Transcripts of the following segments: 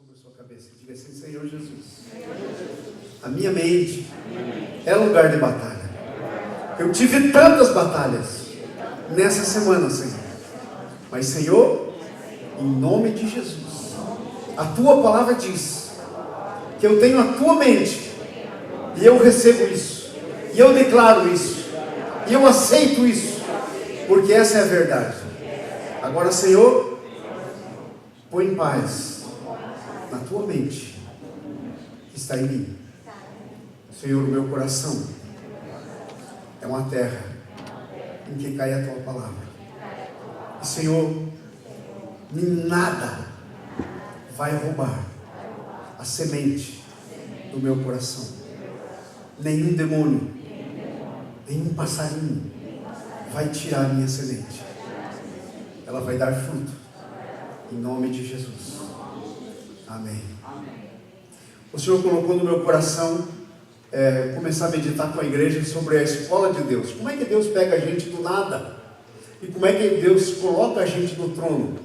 sobre a sua cabeça. Diga assim: Senhor Jesus, a minha mente é lugar de batalha. Eu tive tantas batalhas nessa semana, Senhor. Mas, Senhor, em nome de Jesus, a tua palavra diz que eu tenho a tua mente, e eu recebo isso, e eu declaro isso, e eu aceito isso, porque essa é a verdade. Agora, Senhor, põe em paz na tua mente que está em mim. Senhor, o meu coração é uma terra em que cai a tua palavra. E, Senhor, nada vai roubar a semente do meu coração. Nenhum demônio, nenhum passarinho vai tirar a minha semente. Ela vai dar fruto, em nome de Jesus. Amém. O Senhor colocou no meu coração começar a meditar com a igreja sobre a escola de Deus. Como é que Deus pega a gente do nada? E como é que Deus coloca a gente no trono?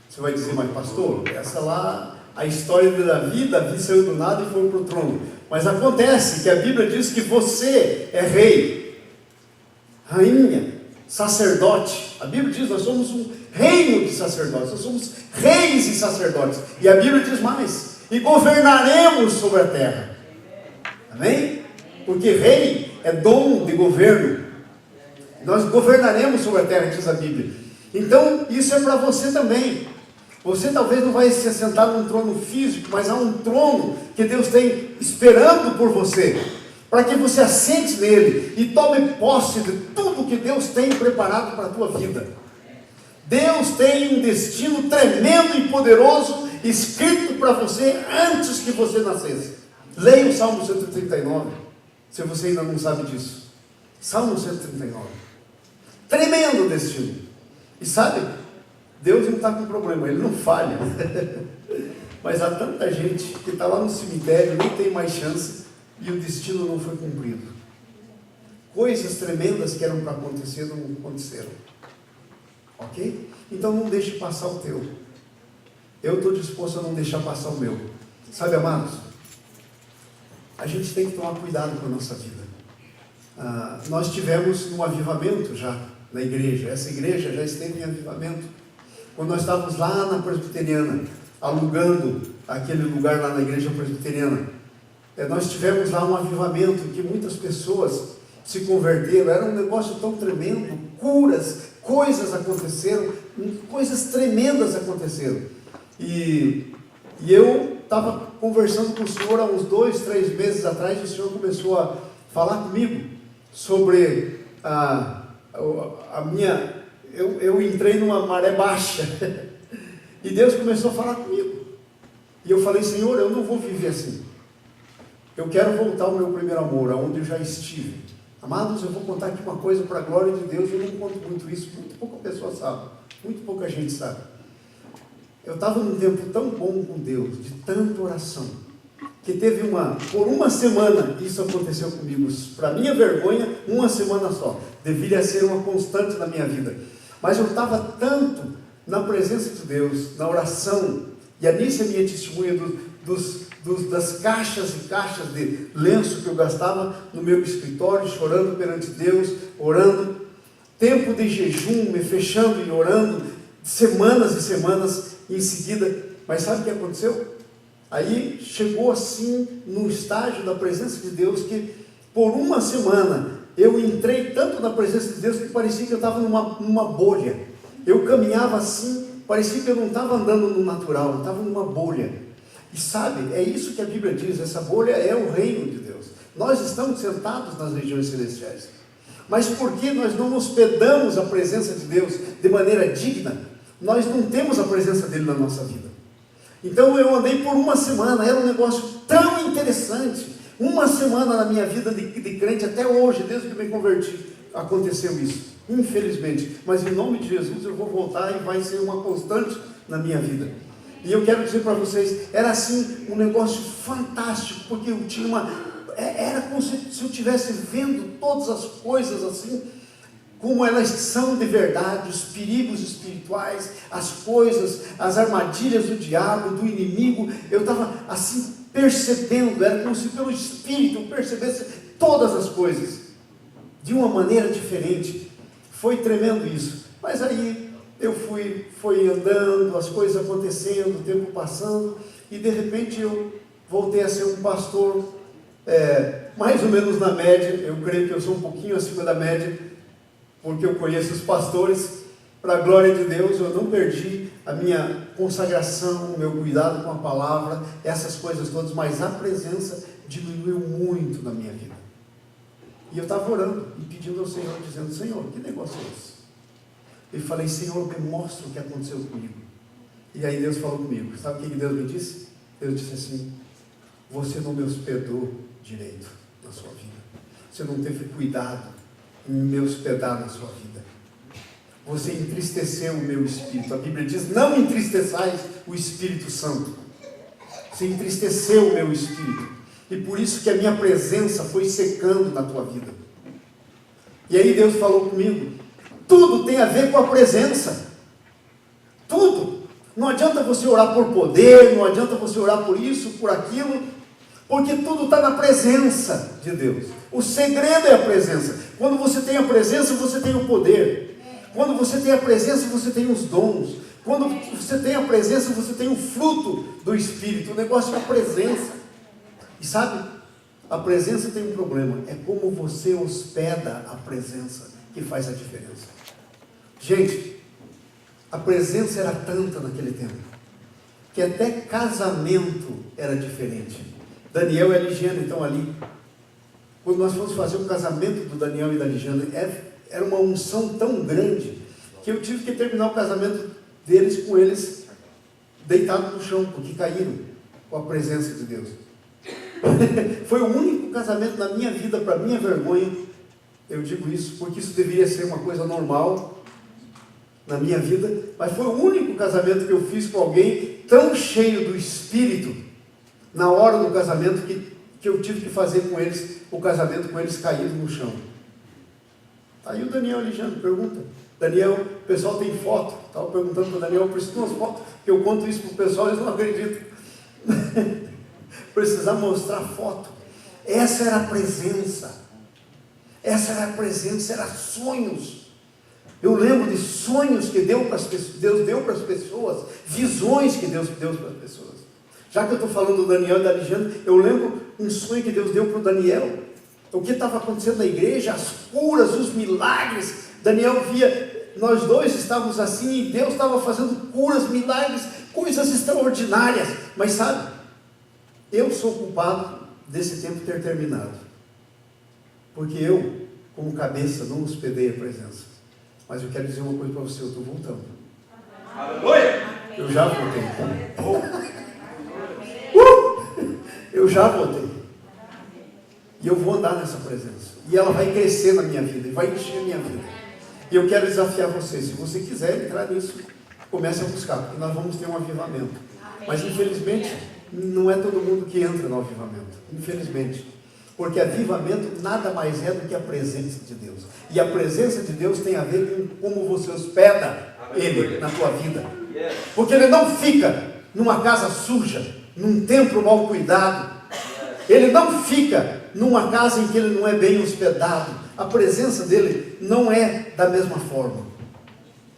Você vai dizer: mas pastor, essa lá, a história de Davi saiu do nada e foi para o trono. Mas acontece que a Bíblia diz que você é rei, rainha, sacerdote. A Bíblia diz: nós somos um reino de sacerdotes, nós somos reis e sacerdotes. E a Bíblia diz mais: e governaremos sobre a terra. Amém? Porque rei é dom de governo. Nós governaremos sobre a terra, diz a Bíblia. Então, isso é para você também. Você talvez não vai se assentar num trono físico, mas há um trono que Deus tem esperando por você, para que você assente nele e tome posse de tudo que Deus tem preparado para a tua vida. Deus tem um destino tremendo e poderoso escrito para você antes que você nascesse. Leia o Salmo 139, se você ainda não sabe disso. Salmo 139. Tremendo destino. E sabe, Deus não está com problema, Ele não falha. Mas há tanta gente que está lá no cemitério, nem tem mais chance, e o destino não foi cumprido. Coisas tremendas que eram para acontecer não aconteceram. Ok? Então não deixe passar o teu. Eu estou disposto a não deixar passar o meu. Sabe, amados, a gente tem que tomar cuidado com a nossa vida. Nós tivemos um avivamento já na igreja. Essa igreja já esteve em avivamento. Quando nós estávamos lá na Presbiteriana, alugando aquele lugar lá na igreja presbiteriana, nós tivemos lá um avivamento que muitas pessoas se converteram. Era um negócio tão tremendo, curas, coisas aconteceram, coisas tremendas aconteceram. E eu estava conversando com o Senhor há uns 2, 3 meses atrás, e o Senhor começou a falar comigo sobre a minha... Eu entrei numa maré baixa, e Deus começou a falar comigo, e eu falei: Senhor, eu não vou viver assim, eu quero voltar ao meu primeiro amor, aonde eu já estive. Amados, eu vou contar aqui uma coisa para a glória de Deus. Eu não conto muito isso, muito pouca pessoa sabe, muito pouca gente sabe. Eu estava num tempo tão bom com Deus, de tanta oração, que por uma semana isso aconteceu comigo. Para minha vergonha, uma semana só. Deveria ser uma constante na minha vida. Mas eu estava tanto na presença de Deus, na oração, e a Nícia é minha testemunha das caixas e caixas de lenço que eu gastava no meu escritório, chorando perante Deus, orando, tempo de jejum, me fechando e orando, semanas e semanas em seguida. Mas sabe o que aconteceu? Aí chegou assim, no estágio da presença de Deus, que por uma semana eu entrei tanto na presença de Deus que parecia que eu estava numa bolha. Eu caminhava assim, parecia que eu não estava andando no natural, eu estava numa bolha. E sabe, é isso que a Bíblia diz: essa bolha é o reino de Deus. Nós estamos sentados nas regiões celestiais, mas porque nós não hospedamos a presença de Deus de maneira digna, nós não temos a presença dele na nossa vida. Então eu andei por uma semana, era um negócio tão interessante. Uma semana na minha vida de crente, até hoje, desde que me converti, aconteceu isso, infelizmente. Mas em nome de Jesus eu vou voltar e vai ser uma constante na minha vida. E eu quero dizer para vocês, era assim um negócio fantástico, porque eu tinha era como se eu estivesse vendo todas as coisas assim, como elas são de verdade, os perigos espirituais, as coisas, as armadilhas do diabo, do inimigo. Eu estava assim percebendo, era como se pelo Espírito eu percebesse todas as coisas de uma maneira diferente. Foi tremendo isso. Mas aí eu fui andando, as coisas acontecendo, o tempo passando, e de repente eu voltei a ser um pastor mais ou menos na média. Eu creio que eu sou um pouquinho acima da média, porque eu conheço os pastores. Para a glória de Deus, eu não perdi a minha consagração, o meu cuidado com a palavra, essas coisas todas, mas a presença diminuiu muito na minha vida. E eu estava orando e pedindo ao Senhor, dizendo: Senhor, que negócio é esse? E falei: Senhor, me mostra o que aconteceu comigo. E aí Deus falou comigo. Sabe o que Deus me disse? Deus disse assim: você não me hospedou direito na sua vida. Você não teve cuidado em me hospedar na sua vida. Você entristeceu o meu espírito. A Bíblia diz: não entristeçais o Espírito Santo. Você entristeceu o meu espírito. E por isso que a minha presença foi secando na tua vida. E aí Deus falou comigo: tudo tem a ver com a presença. Tudo. Não adianta você orar por poder, não adianta você orar por isso, por aquilo, porque tudo está na presença de Deus. O segredo é a presença. Quando você tem a presença, você tem o poder. Quando você tem a presença, você tem os dons. Quando você tem a presença, você tem o fruto do Espírito. O negócio é a presença. E sabe, a presença tem um problema. É como você hospeda a presença que faz a diferença. Gente, a presença era tanta naquele tempo, que até casamento era diferente. Daniel e a Ligiane estão ali. Quando nós fomos fazer o casamento do Daniel e da Ligiane, era uma unção tão grande, que eu tive que terminar o casamento deles com eles deitados no chão, porque caíram com a presença de Deus. Foi o único casamento na minha vida, para minha vergonha, eu digo isso, porque isso deveria ser uma coisa normal na minha vida, mas foi o único casamento que eu fiz com alguém tão cheio do Espírito, na hora do casamento, que eu tive que fazer com eles, o casamento com eles caídos no chão. Aí o Daniel Alexandre pergunta: Daniel, o pessoal tem foto? Estava perguntando para o Daniel: eu preciso de umas fotos, que eu conto isso para o pessoal, eles não acreditam. Precisar mostrar foto. Essa era a presença. Essa era a presença, era sonhos. Eu lembro de sonhos que Deus deu para as pessoas, visões que Deus deu para as pessoas. Já que eu estou falando do Daniel e da Alexandre, eu lembro um sonho que Deus deu para o Daniel. O que estava acontecendo na igreja, as curas, os milagres. Daniel via, nós dois estávamos assim, e Deus estava fazendo curas, milagres, coisas extraordinárias. Mas sabe, eu sou culpado desse tempo ter terminado, porque eu, como cabeça, não hospedei a presença. Mas eu quero dizer uma coisa para você: eu estou voltando. Aleluia! Eu já voltei. Eu já voltei. E eu vou andar nessa presença. E ela vai crescer na minha vida, e vai encher a minha vida. E eu quero desafiar você: se você quiser entrar nisso, comece a buscar, porque nós vamos ter um avivamento. Mas infelizmente, não é todo mundo que entra no avivamento. Infelizmente. Porque avivamento nada mais é do que a presença de Deus. E a presença de Deus tem a ver com como você hospeda Ele na tua vida. Porque Ele não fica numa casa suja, num templo mal cuidado. Ele não fica numa casa em que Ele não é bem hospedado. A presença dEle não é da mesma forma.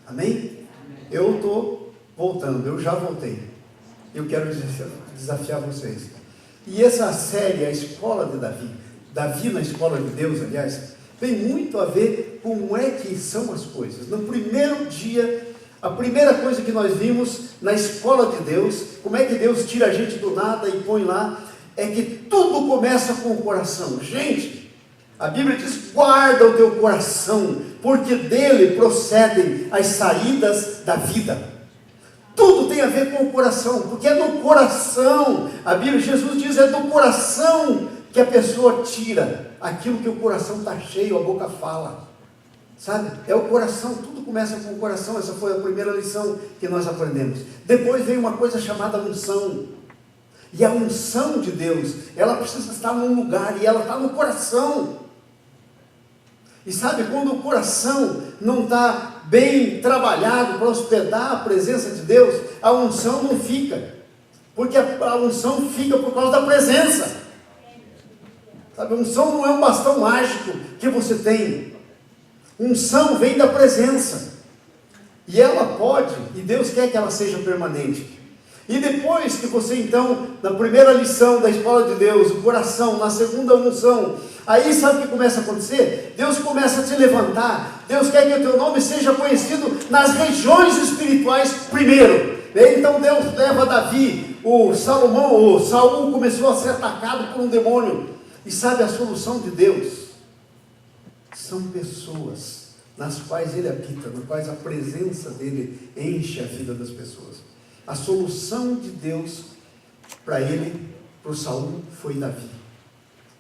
Amém? Eu estou voltando, eu já voltei. Eu quero desafiar vocês. E essa série, a escola de Davi na escola de Deus, aliás, tem muito a ver com como é que são as coisas. No primeiro dia, a primeira coisa que nós vimos na escola de Deus, como é que Deus tira a gente do nada e põe lá, é que tudo começa com o coração. Gente, a Bíblia diz: guarda o teu coração, porque dele procedem as saídas da vida. Tudo tem a ver com o coração, porque é no coração, a Bíblia, Jesus diz, é do coração que a pessoa tira aquilo que o coração está cheio, a boca fala, sabe? É o coração, tudo começa com o coração. Essa foi a primeira lição que nós aprendemos. Depois vem uma coisa chamada unção, e a unção de Deus, ela precisa estar num lugar, e ela está no coração. E sabe, quando o coração não está bem trabalhado para hospedar a presença de Deus, a unção não fica. Porque a unção fica por causa da presença. Sabe, a unção não é um bastão mágico que você tem. Unção vem da presença. E ela pode, e Deus quer que ela seja permanente. E depois que você então, na primeira lição da escola de Deus, o coração, na segunda unção, aí sabe o que começa a acontecer? Deus começa a te levantar. Deus quer que o teu nome seja conhecido nas regiões espirituais primeiro. Então Deus leva Davi, o Saul começou a ser atacado por um demônio. E sabe a solução de Deus? São pessoas nas quais Ele habita, nas quais a presença dEle enche a vida das pessoas. A solução de Deus para ele, para o Saul, foi Davi.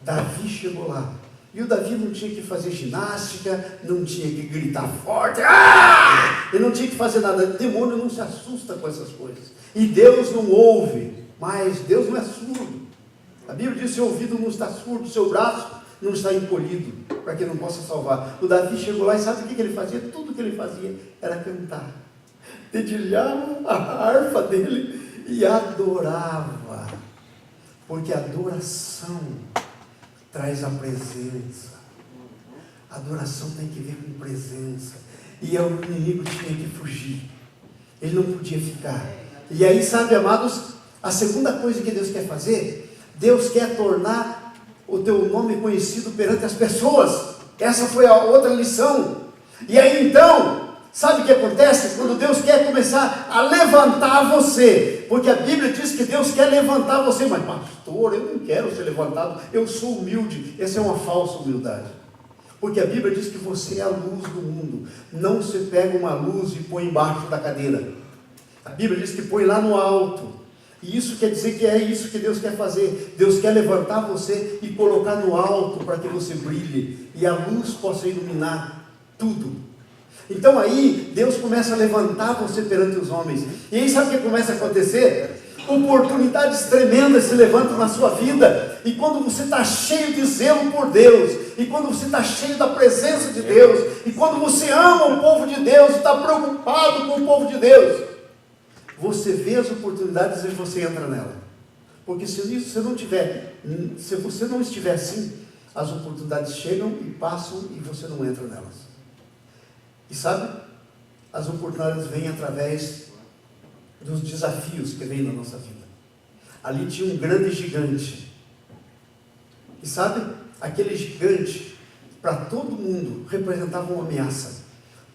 Davi chegou lá. E o Davi não tinha que fazer ginástica, não tinha que gritar forte, ele não tinha que fazer nada. O demônio não se assusta com essas coisas. E Deus não ouve, mas Deus não é surdo. A Bíblia diz: seu ouvido não está surdo, seu braço não está encolhido, para que não possa salvar. O Davi chegou lá e sabe o que ele fazia? Tudo que ele fazia era cantar. Dedilhava a harpa dele e adorava, porque a adoração traz a presença. A adoração tem que ver com presença, e o inimigo tinha que fugir, ele não podia ficar. E aí, sabe, amados, a segunda coisa que Deus quer fazer, Deus quer tornar o teu nome conhecido perante as pessoas. Essa foi a outra lição. E aí então, sabe o que acontece? Quando Deus quer começar a levantar você, porque a Bíblia diz que Deus quer levantar você, mas pastor, eu não quero ser levantado, eu sou humilde. Essa é uma falsa humildade, porque a Bíblia diz que você é a luz do mundo. Não se pega uma luz e põe embaixo da cadeira. A Bíblia diz que põe lá no alto. E isso quer dizer que é isso que Deus quer fazer. Deus quer levantar você e colocar no alto para que você brilhe e a luz possa iluminar tudo. Então aí Deus começa a levantar você perante os homens. E aí sabe o que começa a acontecer? Oportunidades tremendas se levantam na sua vida. E quando você está cheio de zelo por Deus, e quando você está cheio da presença de Deus, e quando você ama o povo de Deus, está preocupado com o povo de Deus, você vê as oportunidades e você entra nela. Porque se você não estiver assim, as oportunidades chegam e passam e você não entra nelas. E sabe, as oportunidades vêm através dos desafios que vêm na nossa vida. Ali tinha um grande gigante. E sabe, aquele gigante, para todo mundo, representava uma ameaça.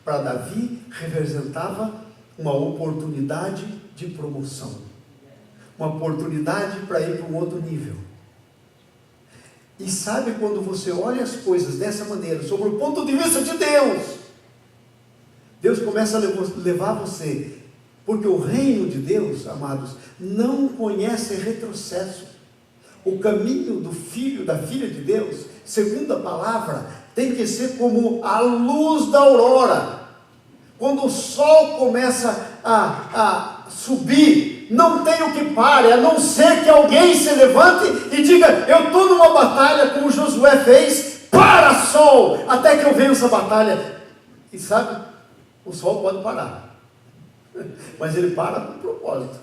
Para Davi, representava uma oportunidade de promoção, uma oportunidade para ir para um outro nível. E sabe, quando você olha as coisas dessa maneira, sobre o ponto de vista de Deus, Deus começa a levar você, porque o reino de Deus, amados, não conhece retrocesso. O caminho do filho, da filha de Deus, segundo a palavra, tem que ser como a luz da aurora. Quando o sol começa a subir, não tem o que pare, a não ser que alguém se levante e diga: eu estou numa batalha, como Josué fez, para sol, até que eu vença a batalha. E sabe, o sol pode parar, mas ele para com propósito,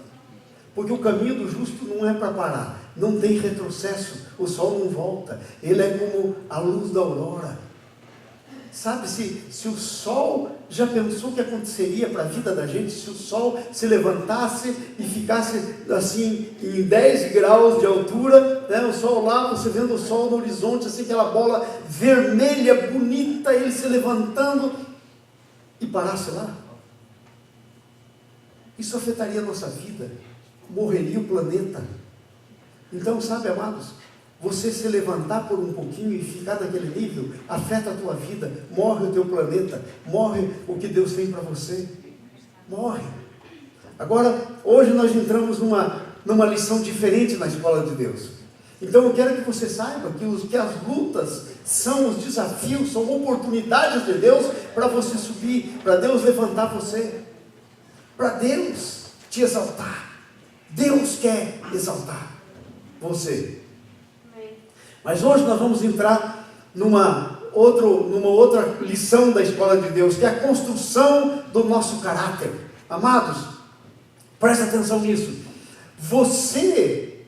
porque o caminho do justo não é para parar, não tem retrocesso, o sol não volta, ele é como a luz da aurora. Sabe, se o sol, já pensou o que aconteceria para a vida da gente, se o sol se levantasse e ficasse assim, em 10 graus de altura, né? O sol lá, você vendo o sol no horizonte, assim, aquela bola vermelha, bonita, ele se levantando, e parasse lá? Isso afetaria a nossa vida, morreria o planeta. Então, sabe, amados, você se levantar por um pouquinho e ficar naquele nível, afeta a tua vida, morre o teu planeta, morre o que Deus tem para você, morre. Agora, hoje nós entramos numa lição diferente na escola de Deus. Então eu quero que você saiba que as lutas são os desafios, são oportunidades de Deus para você subir, para Deus levantar você, para Deus te exaltar. Deus quer exaltar você. Mas hoje nós vamos entrar numa numa outra lição da escola de Deus, que é a construção do nosso caráter. Amados, presta atenção nisso. Você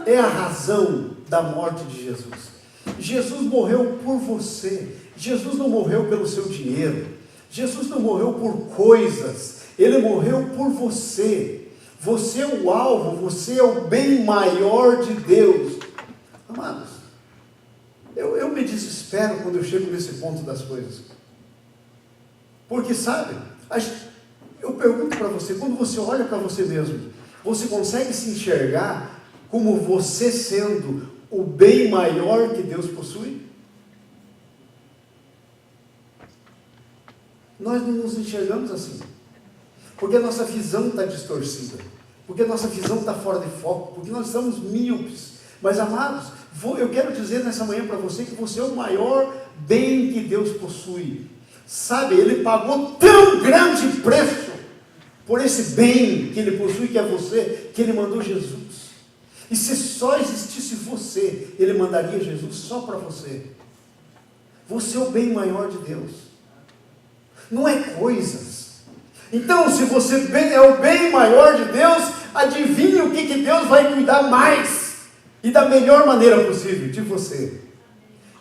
é a razão da morte de Jesus. Jesus morreu por você. Jesus não morreu pelo seu dinheiro. Jesus não morreu por coisas. Ele morreu por você. Você é o alvo, você é o bem maior de Deus. Amados, eu me desespero quando eu chego nesse ponto das coisas. Porque, sabe, eu pergunto para você, quando você olha para você mesmo, você consegue se enxergar como você sendo o bem maior que Deus possui? Nós não nos enxergamos assim, porque a nossa visão está distorcida, porque a nossa visão está fora de foco, porque nós estamos míopes. Mas, amados, eu quero dizer nessa manhã para você que você é o maior bem que Deus possui. Sabe, Ele pagou tão grande preço por esse bem que Ele possui, que é você, que Ele mandou Jesus. E se só existisse você, Ele mandaria Jesus só para você. Você é o bem maior de Deus. Não é coisas. Então, se você é o bem maior de Deus, adivinhe o que Deus vai cuidar mais e da melhor maneira possível de você.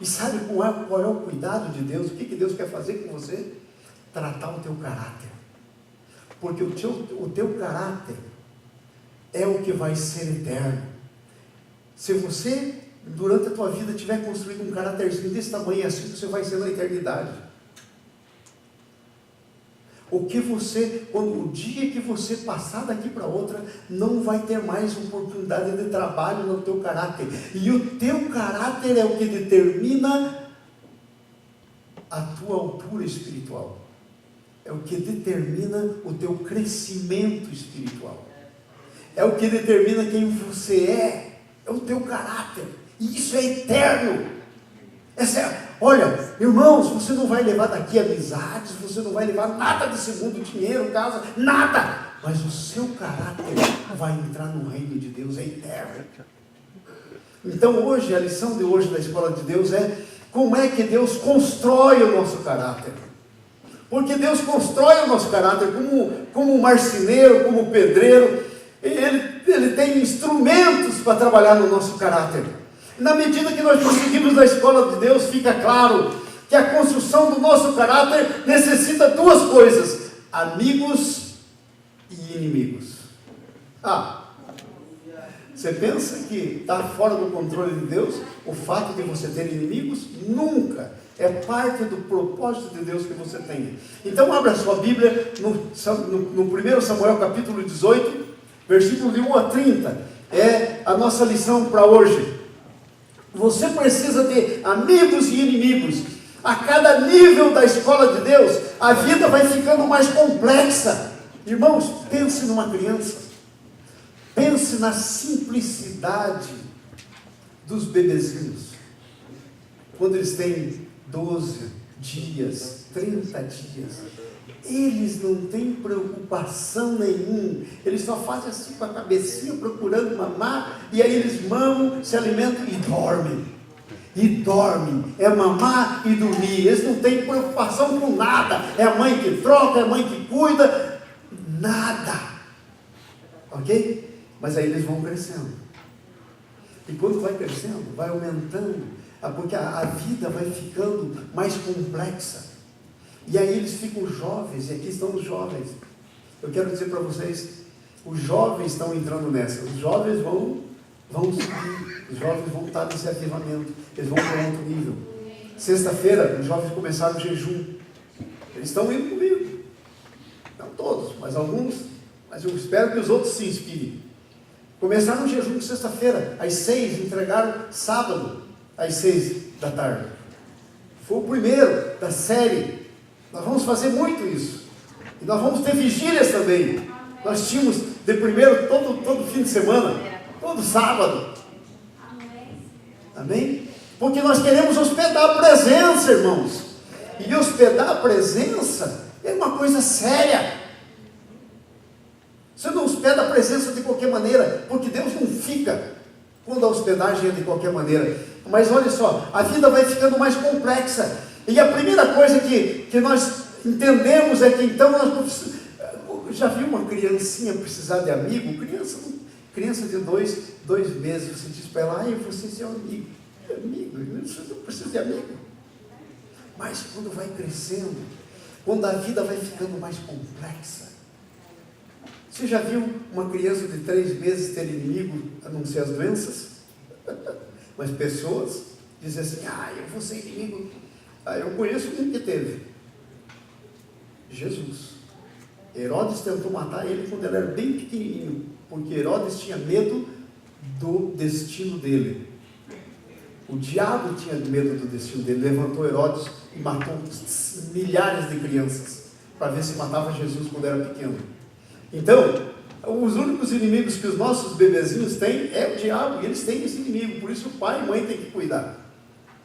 E sabe qual é o cuidado de Deus? O que Deus quer fazer com você? Tratar o teu caráter. Porque o teu caráter é o que vai ser eterno. Se você, durante a tua vida, tiver construído um caráterzinho desse tamanho, é assim que você vai ser na eternidade. O dia que você passar daqui para outra, não vai ter mais oportunidade de trabalho no teu caráter. E o teu caráter é o que determina a tua altura espiritual. É o que determina o teu crescimento espiritual. É o que determina quem você é. É o teu caráter. E isso é eterno. Olha, irmãos, você não vai levar daqui amizades, você não vai levar nada desse mundo, dinheiro, casa, nada. Mas o seu caráter vai entrar no reino de Deus, é eterno. Então hoje, a lição de hoje da Escola de Deus é como é que Deus constrói o nosso caráter. Porque Deus constrói o nosso caráter como marceneiro, como pedreiro. Ele tem instrumentos para trabalhar no nosso caráter. Na medida que nós prosseguimos na escola de Deus, fica claro que a construção do nosso caráter necessita duas coisas: amigos e inimigos. Você pensa que está fora do controle de Deus o fato de você ter inimigos? Nunca. É parte do propósito de Deus que você tenha. Então abra sua Bíblia no 1 Samuel capítulo 18, versículo de 1 a 30. É a nossa lição para hoje. Você precisa ter amigos e inimigos. A cada nível da escola de Deus, a vida vai ficando mais complexa. Irmãos, pense numa criança. Pense na simplicidade dos bebezinhos. Quando eles têm 12 dias, 30 dias, eles não têm preocupação nenhuma, eles só fazem assim com a cabecinha procurando mamar, e aí eles mamam, se alimentam e dormem, é mamar e dormir, eles não têm preocupação com nada, é a mãe que troca, é a mãe que cuida, nada, ok? Mas aí eles vão crescendo, e quando vai crescendo, vai aumentando, porque a vida vai ficando mais complexa. E aí eles ficam jovens, e aqui estão os jovens. Eu quero dizer para vocês, os jovens estão entrando nessa, os jovens vão subir, os jovens vão estar nesse avivamento, eles vão para outro nível. Sexta-feira, os jovens começaram o jejum, eles estão indo comigo, não todos, mas alguns, mas eu espero que os outros se inspirem. Começaram o jejum de sexta-feira, às 6, entregaram sábado, às 6 da tarde. Foi o primeiro da série. Nós vamos fazer muito isso. E nós vamos ter vigílias também. Nós tínhamos de primeiro todo fim de semana, todo sábado. Amém? Porque nós queremos hospedar a presença, irmãos. E hospedar a presença é uma coisa séria. Você não hospeda a presença de qualquer maneira, porque Deus não fica quando a hospedagem é de qualquer maneira. Mas olha só, a vida vai ficando mais complexa. E a primeira coisa que nós entendemos é que então nós já viu uma criancinha precisar de amigo? Criança de dois meses, você diz para ela, você é seu amigo. Amigo, você não precisa de amigo. Mas quando vai crescendo, quando a vida vai ficando mais complexa, você já viu uma criança de 3 meses ter inimigo a não ser as doenças? Mas pessoas dizem assim, eu vou ser inimigo. Eu conheço um que teve. Jesus. Herodes tentou matar ele quando ele era bem pequenininho, porque Herodes tinha medo do destino dele. O diabo tinha medo do destino dele, levantou Herodes e matou milhares de crianças, para ver se matava Jesus quando era pequeno. Então, os únicos inimigos que os nossos bebezinhos têm é o diabo, e eles têm esse inimigo, por isso o pai e mãe têm que cuidar,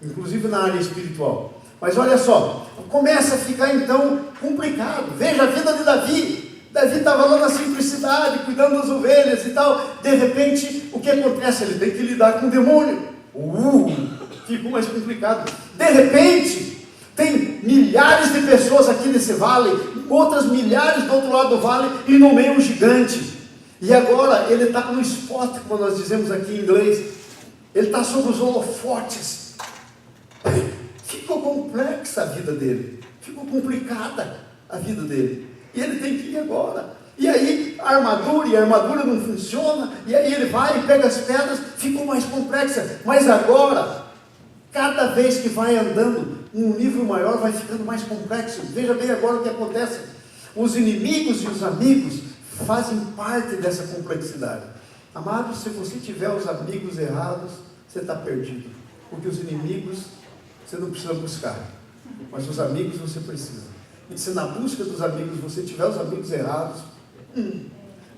inclusive na área espiritual. Mas olha só, começa a ficar então complicado. Veja a vida de Davi. Davi estava lá na simplicidade, cuidando das ovelhas e tal. De repente, o que acontece? Ele tem que lidar com o demônio. Ficou mais complicado. De repente, tem milhares de pessoas aqui nesse vale, outras milhares do outro lado do vale, e no meio um gigante. E agora ele está no spot, como nós dizemos aqui em inglês. Ele está sob os holofotes. Ficou complexa a vida dele, ficou complicada a vida dele, e ele tem que ir agora. E aí a armadura não funciona, e aí ele vai e pega as pedras, ficou mais complexa. Mas agora, cada vez que vai andando, um nível maior vai ficando mais complexo. Veja bem agora o que acontece. Os inimigos e os amigos fazem parte dessa complexidade. Amado, se você tiver os amigos errados, você está perdido, porque os inimigos você não precisa buscar, mas os amigos você precisa. E se na busca dos amigos você tiver os amigos errados,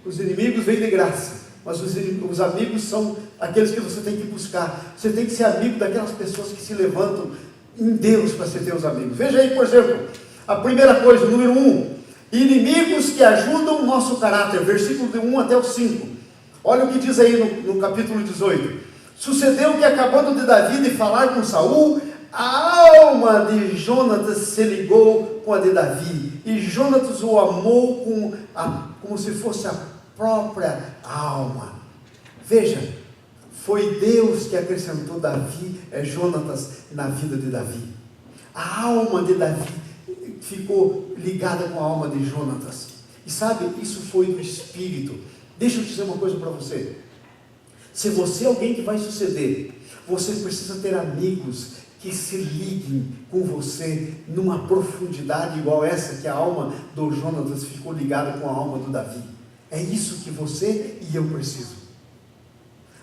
os inimigos vêm de graça, mas os amigos são aqueles que você tem que buscar. Você tem que ser amigo daquelas pessoas que se levantam em Deus para ser teus amigos. Veja aí, por exemplo, a primeira coisa, número 1, inimigos que ajudam o nosso caráter, versículo de 1 até o 5. Olha o que diz aí no capítulo 18. Sucedeu que, acabando de Davi de falar com Saul, a alma de Jonatas se ligou com a de Davi, e Jonatas o amou como se fosse a própria alma. Veja, foi Deus que acrescentou Jonatas na vida de Davi. A alma de Davi ficou ligada com a alma de Jonatas. E sabe, isso foi do Espírito. Deixa eu dizer uma coisa para você. Se você é alguém que vai suceder, você precisa ter amigos que se liguem com você numa profundidade igual essa que a alma do Jonatas ficou ligada com a alma do Davi. É isso que você e eu preciso.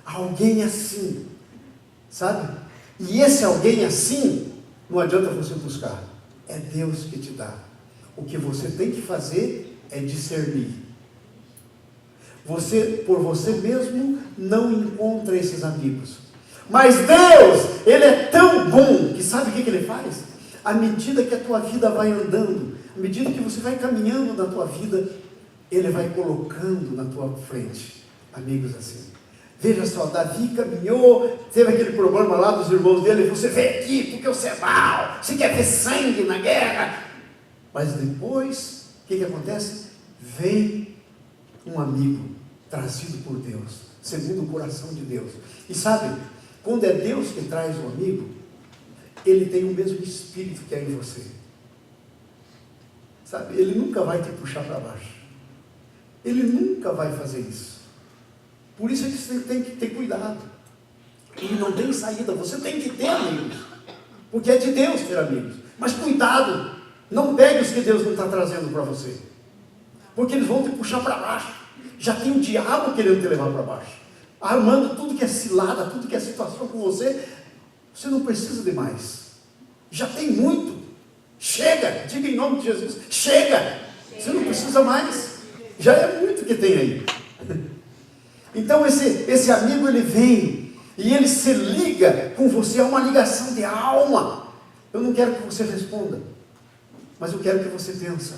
Alguém assim, sabe? E esse alguém assim, não adianta você buscar. É Deus que te dá. O que você tem que fazer é discernir. Você, por você mesmo, não encontra esses amigos. Mas Deus, Ele é tão bom, que sabe o que Ele faz? À medida que a tua vida vai andando, à medida que você vai caminhando na tua vida, Ele vai colocando na tua frente amigos assim. Veja só, Davi caminhou, teve aquele problema lá dos irmãos dele, você vem aqui porque você é mau, você quer ver sangue na guerra. Mas depois, o que acontece? Vem um amigo trazido por Deus, segundo o coração de Deus. E sabe, quando é Deus que traz o amigo, ele tem o mesmo espírito que é em você. Sabe, ele nunca vai te puxar para baixo. Ele nunca vai fazer isso. Por isso é que você tem que ter cuidado. Ele não tem saída, você tem que ter amigos. Porque é de Deus ter amigos. Mas cuidado, não pegue os que Deus não está trazendo para você. Porque eles vão te puxar para baixo. Já tem o diabo querendo te levar para baixo, armando tudo que é cilada, tudo que é situação com você. Você não precisa de mais. Já tem muito. Chega, diga em nome de Jesus, chega. Você não precisa mais. Já é muito que tem aí. Então esse amigo, ele vem e ele se liga com você, é uma ligação de alma. Eu não quero que você responda, mas eu quero que você pense.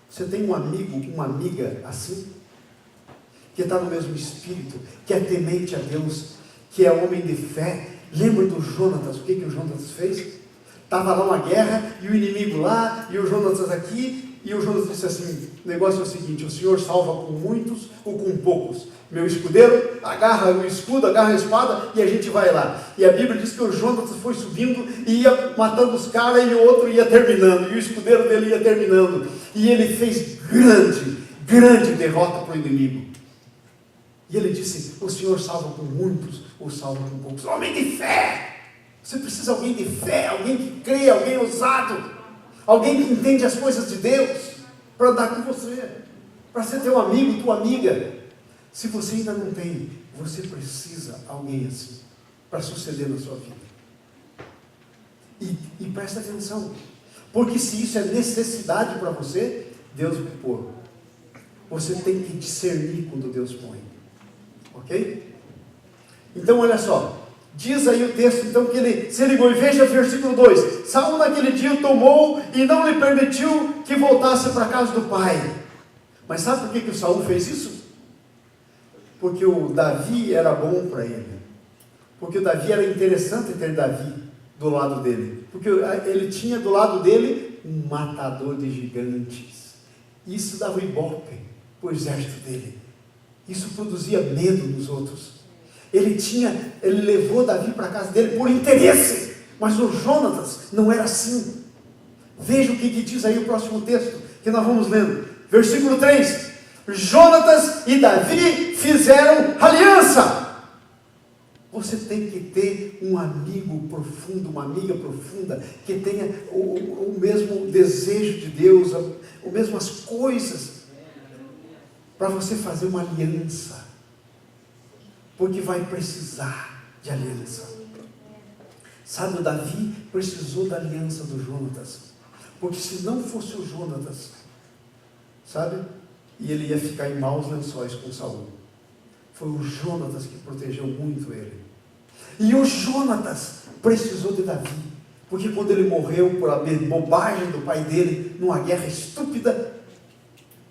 Você tem um amigo, uma amiga assim? Que está no mesmo espírito, que é temente a Deus, que é homem de fé. Lembra do Jonatas? O que o Jonatas fez? Estava lá uma guerra, e o inimigo lá, e o Jonatas aqui, e o Jonatas disse assim: o negócio é o seguinte, o Senhor salva com muitos ou com poucos. Meu escudeiro agarra o escudo, agarra a espada, e a gente vai lá. E a Bíblia diz que o Jonatas foi subindo, e ia matando os caras, e o outro ia terminando, e o escudeiro dele ia terminando. E ele fez grande derrota para o inimigo. E ele disse: o Senhor salva com muitos ou salva com poucos. Homem de fé! Você precisa de alguém de fé, alguém que crê, alguém ousado, alguém que entende as coisas de Deus, para andar com você, para ser teu amigo, tua amiga. Se você ainda não tem, você precisa de alguém assim, para suceder na sua vida. E presta atenção, porque se isso é necessidade para você, Deus vai pôr. Você tem que discernir quando Deus põe. Ok? Então olha só, diz aí o texto então que ele se ligou, e veja o versículo 2: Saul naquele dia o tomou e não lhe permitiu que voltasse para a casa do pai. Mas sabe por que o Saul fez isso? Porque o Davi era bom para ele, porque o Davi era interessante ter Davi do lado dele, porque ele tinha do lado dele um matador de gigantes. Isso dava um ibope para o exército dele. Isso produzia medo nos outros. Ele levou Davi para a casa dele por interesse, mas o Jonatas não era assim. Veja o que diz aí o próximo texto, que nós vamos lendo, versículo 3: Jonatas e Davi fizeram aliança. Você tem que ter um amigo profundo, uma amiga profunda, que tenha o mesmo desejo de Deus, as mesmas coisas, para você fazer uma aliança, porque vai precisar de aliança. Sabe, o Davi precisou da aliança do Jonatas, porque se não fosse o Jonatas, sabe, e ele ia ficar em maus lençóis com Saul. Foi o Jonatas que protegeu muito ele. E o Jonatas precisou de Davi, porque quando ele morreu por a bobagem do pai dele, numa guerra estúpida,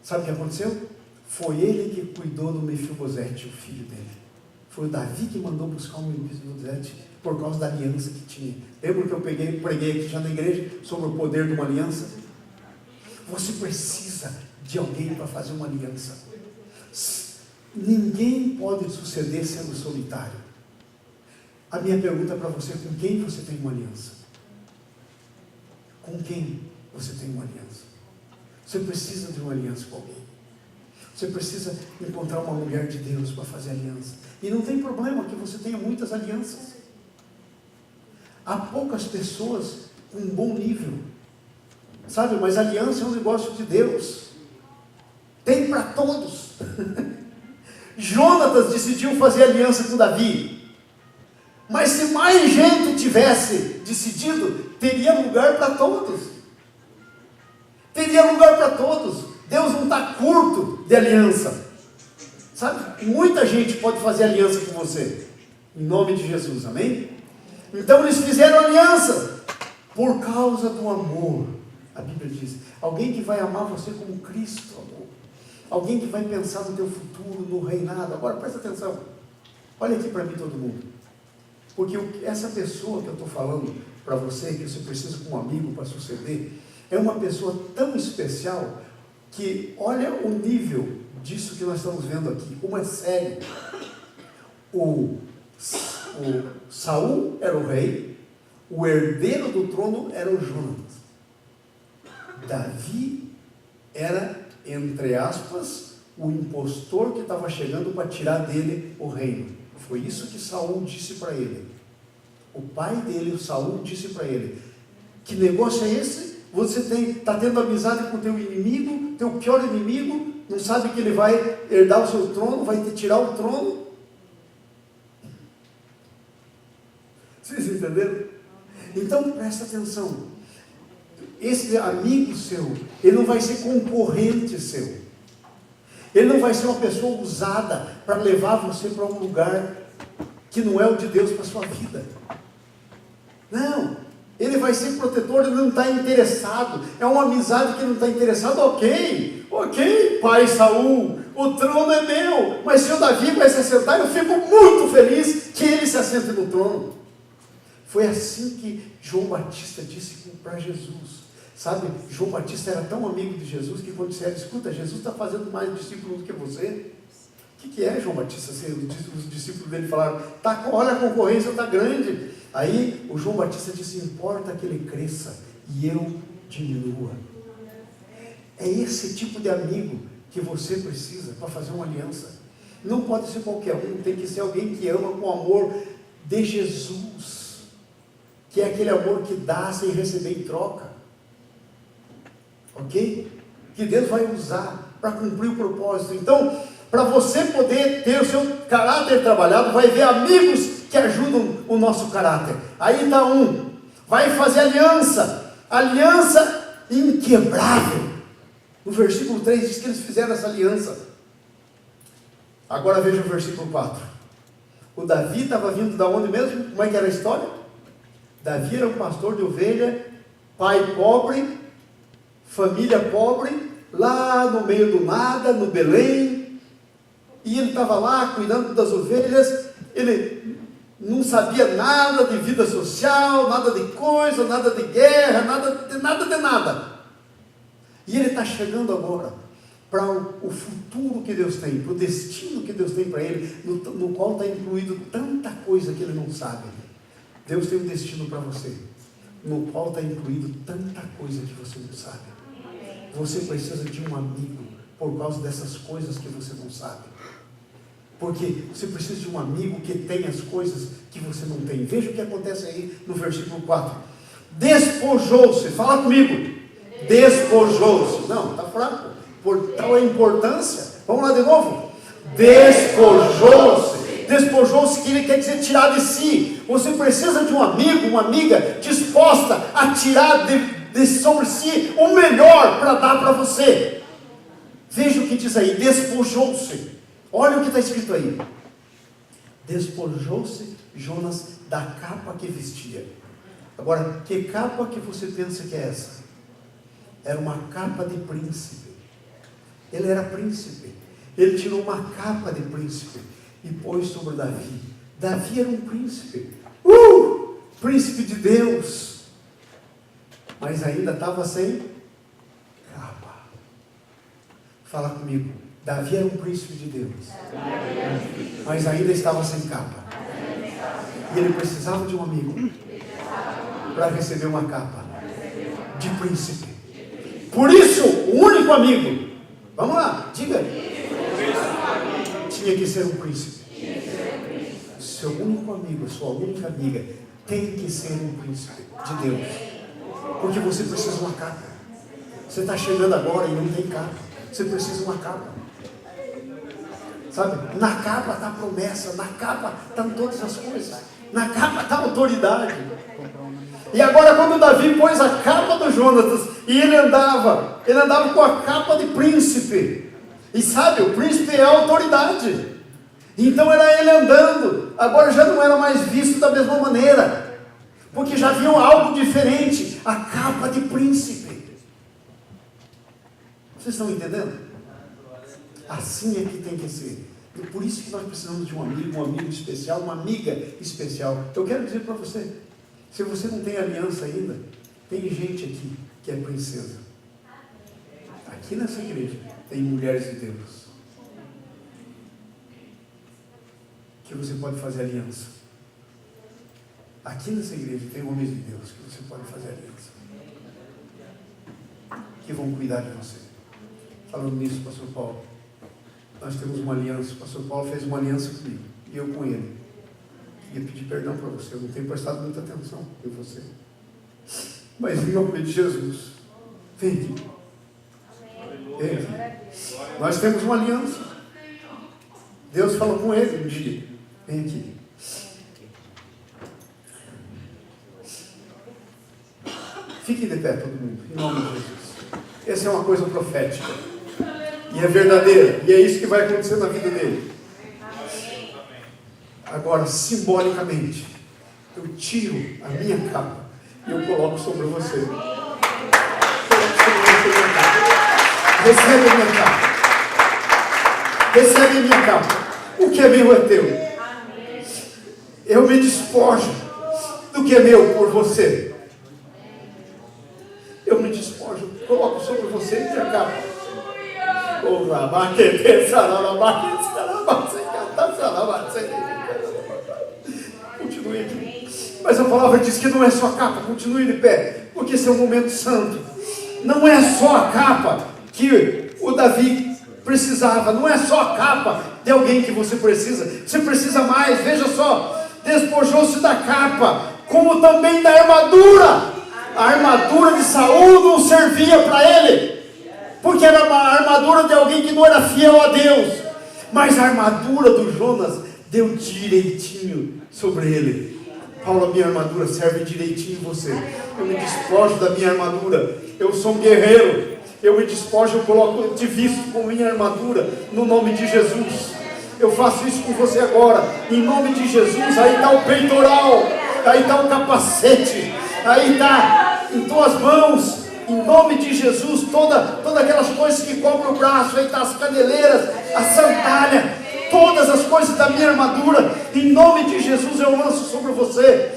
sabe o que aconteceu? Foi ele que cuidou do Mefibosete, o filho dele. Foi o Davi que mandou buscar o Mefibosete por causa da aliança que tinha. Lembra que eu preguei aqui já na igreja sobre o poder de uma aliança? Você precisa de alguém para fazer uma aliança. Ninguém pode suceder sendo solitário. A minha pergunta para você: com quem você tem uma aliança? Com quem você tem uma aliança? Você precisa de uma aliança com alguém. Você precisa encontrar uma mulher de Deus para fazer aliança. E não tem problema que você tenha muitas alianças. Há poucas pessoas com um bom nível, sabe? Mas aliança é um negócio de Deus. Tem para todos. Jonatas decidiu fazer aliança com Davi. Mas se mais gente tivesse decidido, teria lugar para todos. Teria lugar para todos. Deus não está curto de aliança. Sabe? Muita gente pode fazer aliança com você. Em nome de Jesus, amém? Então eles fizeram aliança por causa do amor. A Bíblia diz: alguém que vai amar você como Cristo amou. Alguém que vai pensar no teu futuro, no reinado. Agora presta atenção. Olha aqui para mim todo mundo. Porque essa pessoa que eu estou falando para você, que você precisa de um amigo para suceder, é uma pessoa tão especial que olha o nível disso que nós estamos vendo aqui, como é sério. O Saul era o rei, o herdeiro do trono era o Jonatas. Davi era, entre aspas, o impostor que estava chegando para tirar dele o reino. Foi isso que Saul disse para ele. O pai dele, o Saul, disse para ele: que negócio é esse? Você está tendo amizade com o teu inimigo, teu pior inimigo, não sabe que ele vai herdar o seu trono, vai te tirar o trono? Vocês entenderam? Então presta atenção. Esse amigo seu, ele não vai ser concorrente seu. Ele não vai ser uma pessoa usada para levar você para um lugar que não é o de Deus para a sua vida. Não. Ele vai ser protetor, ele não está interessado. É uma amizade que não está interessado. Ok, pai Saul, o trono é meu, mas se o Davi vai se assentar, eu fico muito feliz que ele se assente no trono. Foi assim que João Batista disse para Jesus. Sabe, João Batista era tão amigo de Jesus que quando disseram, escuta, Jesus está fazendo mais discípulos do que você. O que é João Batista? Os discípulos dele falaram, tá, olha a concorrência está grande. Aí o João Batista disse, importa que ele cresça e eu diminua. É esse tipo de amigo que você precisa para fazer uma aliança. Não pode ser qualquer um, tem que ser alguém que ama com amor de Jesus, que é aquele amor que dá sem receber em troca, ok? Que Deus vai usar para cumprir o propósito. Então, para você poder ter o seu caráter trabalhado, vai ver amigos que ajudam o nosso caráter. Aí está um, vai fazer aliança inquebrável. No versículo 3 diz que eles fizeram essa aliança. Agora veja o versículo 4. O Davi estava vindo da onde mesmo? Como é que era a história? Davi era um pastor de ovelha, pai pobre, família pobre, lá no meio do nada, no Belém. E ele estava lá cuidando das ovelhas. Ele não sabia nada de vida social, nada de coisa, nada de guerra, nada de nada. E ele está chegando agora para o futuro que Deus tem, para o destino que Deus tem para ele, no qual está incluído tanta coisa que ele não sabe. Deus tem um destino para você, no qual está incluído tanta coisa que você não sabe. Você precisa de um amigo por causa dessas coisas que você não sabe. Porque você precisa de um amigo que tem as coisas que você não tem. Veja o que acontece aí no versículo 4. Despojou-se, fala comigo. Despojou-se. Não, está fraco. Por tal a importância. Vamos lá de novo. Despojou-se. Despojou-se, que ele quer dizer tirar de si. Você precisa de um amigo, uma amiga disposta a tirar de sobre si o melhor para dar para você. Veja o que diz aí. Despojou-se. Olha o que está escrito aí. Despojou-se Jonas da capa que vestia. Agora, que capa que você pensa que é essa? Era uma capa de príncipe. Ele era príncipe. Ele tirou uma capa de príncipe e pôs sobre Davi. Davi era um príncipe. Príncipe de Deus. Mas ainda estava sem capa. Fala comigo. Davi era um príncipe de Deus. Mas ainda estava sem capa. E ele precisava de um amigo para receber uma capa de príncipe. Por isso, o único amigo, vamos lá, diga, tinha que ser um príncipe. Seu único amigo, sua única amiga, tem que ser um príncipe de Deus. Porque você precisa de uma capa. Você está chegando agora e não tem capa. Você precisa de uma capa. Sabe, na capa está a promessa, na capa estão todas as coisas, na capa está a autoridade. E agora quando Davi pôs a capa do Jonatas, e ele andava com a capa de príncipe, e sabe, o príncipe é a autoridade, então era ele andando, agora já não era mais visto da mesma maneira, porque já viam algo diferente, a capa de príncipe. Vocês estão entendendo? Assim é que tem que ser. E por isso que nós precisamos de um amigo especial, uma amiga especial. Eu quero dizer para você, se você não tem aliança ainda, tem gente aqui que é princesa. Aqui nessa igreja tem mulheres de Deus que você pode fazer aliança. Aqui nessa igreja tem homens de Deus que você pode fazer aliança, que vão cuidar de você. Falando nisso, pastor Paulo, nós temos uma aliança. O pastor Paulo fez uma aliança comigo e eu com ele. Queria pedir perdão para você, eu não tenho prestado muita atenção em você, mas em nome de Jesus, vem aqui. Vem aqui. Nós temos uma aliança. Deus falou com ele um dia. Vem aqui. Fique de pé todo mundo, em nome de Jesus. Essa é uma coisa profética. E é verdadeira. E é isso que vai acontecer na vida dele. Agora, simbolicamente, eu tiro a minha capa e eu coloco sobre você. Recebe a minha capa. Recebe a minha capa. O que é meu é teu. Eu me despojo do que é meu por você. Eu me despojo, coloco sobre você a minha capa. Continue aqui. Mas a palavra diz que não é só a capa, continue de pé, porque esse é um momento santo. Não é só a capa que o Davi precisava, não é só a capa de alguém que você precisa mais. Veja só, despojou-se da capa, como também da armadura. A armadura de Saul não servia para ele, porque era uma armadura de alguém que não era fiel a Deus, mas a armadura do Jonas deu direitinho sobre ele. Paulo, a minha armadura serve direitinho em você. Eu me despojo da minha armadura. Eu sou um guerreiro. Eu me despojo, eu coloco, eu te visto com minha armadura, no nome de Jesus. Eu faço isso com você agora, em nome de Jesus. Aí está o peitoral, aí está o capacete, aí está em tuas mãos, em nome de Jesus, todas aquelas coisas que cobrem o braço, aí está as caneleiras, a sandália, todas as coisas da minha armadura, em nome de Jesus eu lanço sobre você.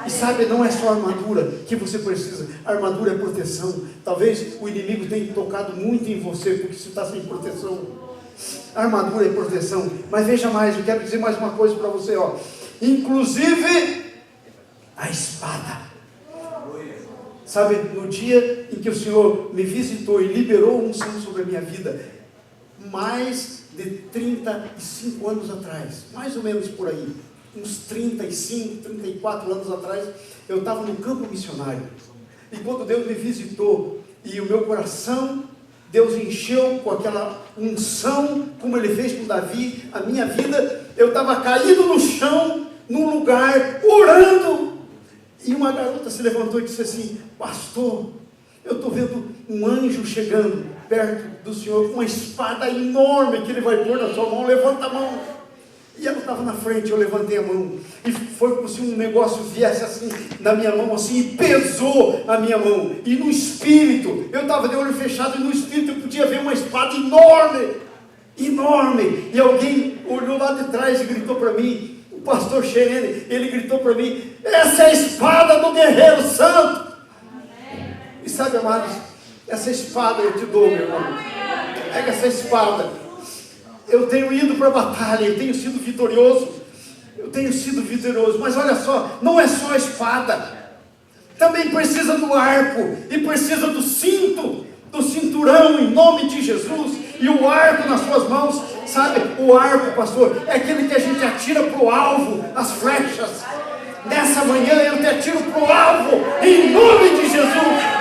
E sabe, não é só a armadura que você precisa, a armadura é proteção. Talvez o inimigo tenha tocado muito em você, porque você está sem proteção. A armadura é proteção. Mas veja mais, eu quero dizer mais uma coisa para você, ó. Inclusive a espada. Sabe, no dia em que o Senhor me visitou e liberou unção sobre a minha vida, mais de 35 anos atrás, mais ou menos por aí, uns 35, 34 anos atrás, eu estava no campo missionário. E quando Deus me visitou e o meu coração, Deus encheu com aquela unção, como Ele fez com Davi, a minha vida, eu estava caído no chão, num lugar, orando. E uma garota se levantou e disse assim: pastor, eu estou vendo um anjo chegando perto do Senhor com uma espada enorme que Ele vai pôr na sua mão, levanta a mão. E ela estava na frente, eu levantei a mão, e foi como se um negócio viesse assim, na minha mão assim, e pesou a minha mão, e no espírito, eu estava de olho fechado, e no espírito eu podia ver uma espada enorme, enorme, e alguém olhou lá de trás e gritou para mim, o pastor Xerene, ele gritou para mim: essa é a espada do guerreiro santo. E sabe, amados, essa espada eu te dou, meu irmão, pega essa espada. Eu tenho ido para a batalha, eu tenho sido vitorioso, mas olha só, não é só a espada, também precisa do arco, e precisa do cinto, do cinturão, em nome de Jesus, e o arco nas suas mãos. Sabe, o arco, pastor, é aquele que a gente atira para o alvo, as flechas. Nessa manhã eu te atiro para o alvo, em nome de Jesus.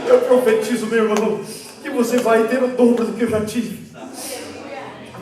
Eu profetizo, meu irmão, que você vai ter o dobro do que eu já tive,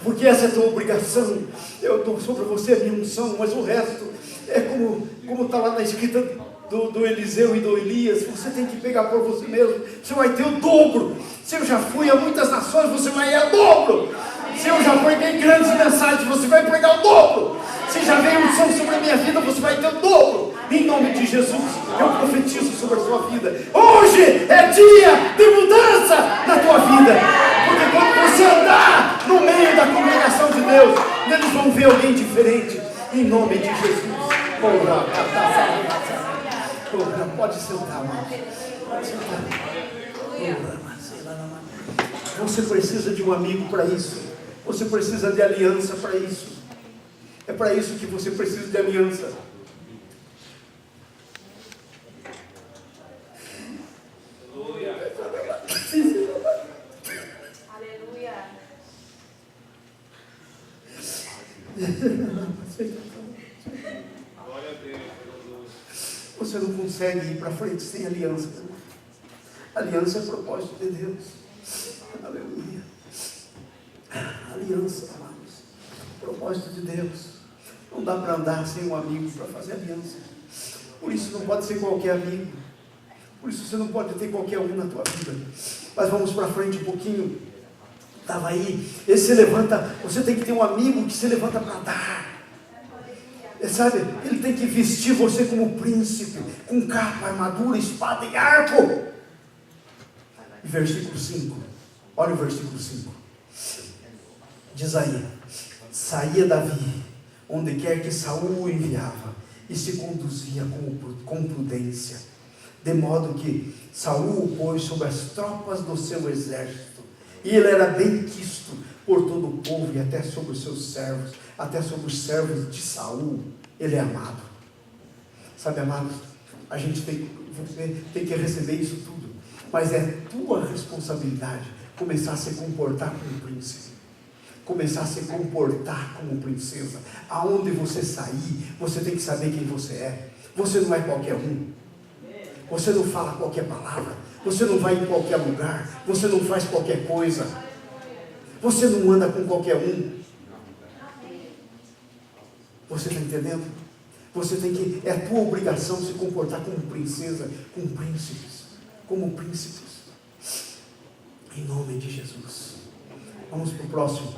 porque essa é a tua obrigação. Eu dou sobre você a minha unção, mas o resto é como está lá na escrita do Eliseu e do Elias. Você tem que pegar por você mesmo. Você vai ter o dobro. Se eu já fui a muitas nações, você vai ir a dobro. Se eu já preguei grandes mensagens, você vai pregar o dobro. Se já veio unção sobre a minha vida, você vai ter o dobro. Em nome de Jesus, eu profetizo sobre a sua vida. Hoje é dia de mudança na tua vida. Porque quando você andar no meio da congregação de Deus, eles vão ver alguém diferente. Em nome de Jesus. Pode sentar, mano. Pode sentar. Você precisa de um amigo para isso. Você precisa de aliança para isso. É para isso que você precisa de aliança. Aleluia. Você não consegue ir para frente sem aliança. Aliança é propósito de Deus. Aleluia. Aliança, amados. Propósito de Deus. Não dá para andar sem um amigo para fazer aliança. Por isso não pode ser qualquer amigo. Por isso você não pode ter qualquer um na tua vida. Mas vamos para frente um pouquinho. Estava aí, ele se levanta, você tem que ter um amigo que se levanta para dar. Sabe, ele tem que vestir você como príncipe, com capa, armadura, espada e arco. E versículo 5, olha o versículo 5. Diz aí: saía Davi, onde quer que Saul o enviava, e se conduzia com prudência, de modo que Saul o pôs sobre as tropas do seu exército, e ele era bem quisto por todo o povo, e até sobre os seus servos, até sobre os servos de Saul, ele é amado. Sabe, amados, você tem que receber isso tudo, mas é tua responsabilidade começar a se comportar como príncipe, começar a se comportar como princesa. Aonde você sair, você tem que saber quem você é. Você não é qualquer um, você não fala qualquer palavra, você não vai em qualquer lugar, você não faz qualquer coisa, você não anda com qualquer um. Você está entendendo? Você tem que, é a tua obrigação se comportar como princesa, como príncipes, como príncipes, em nome de Jesus. Vamos para o próximo.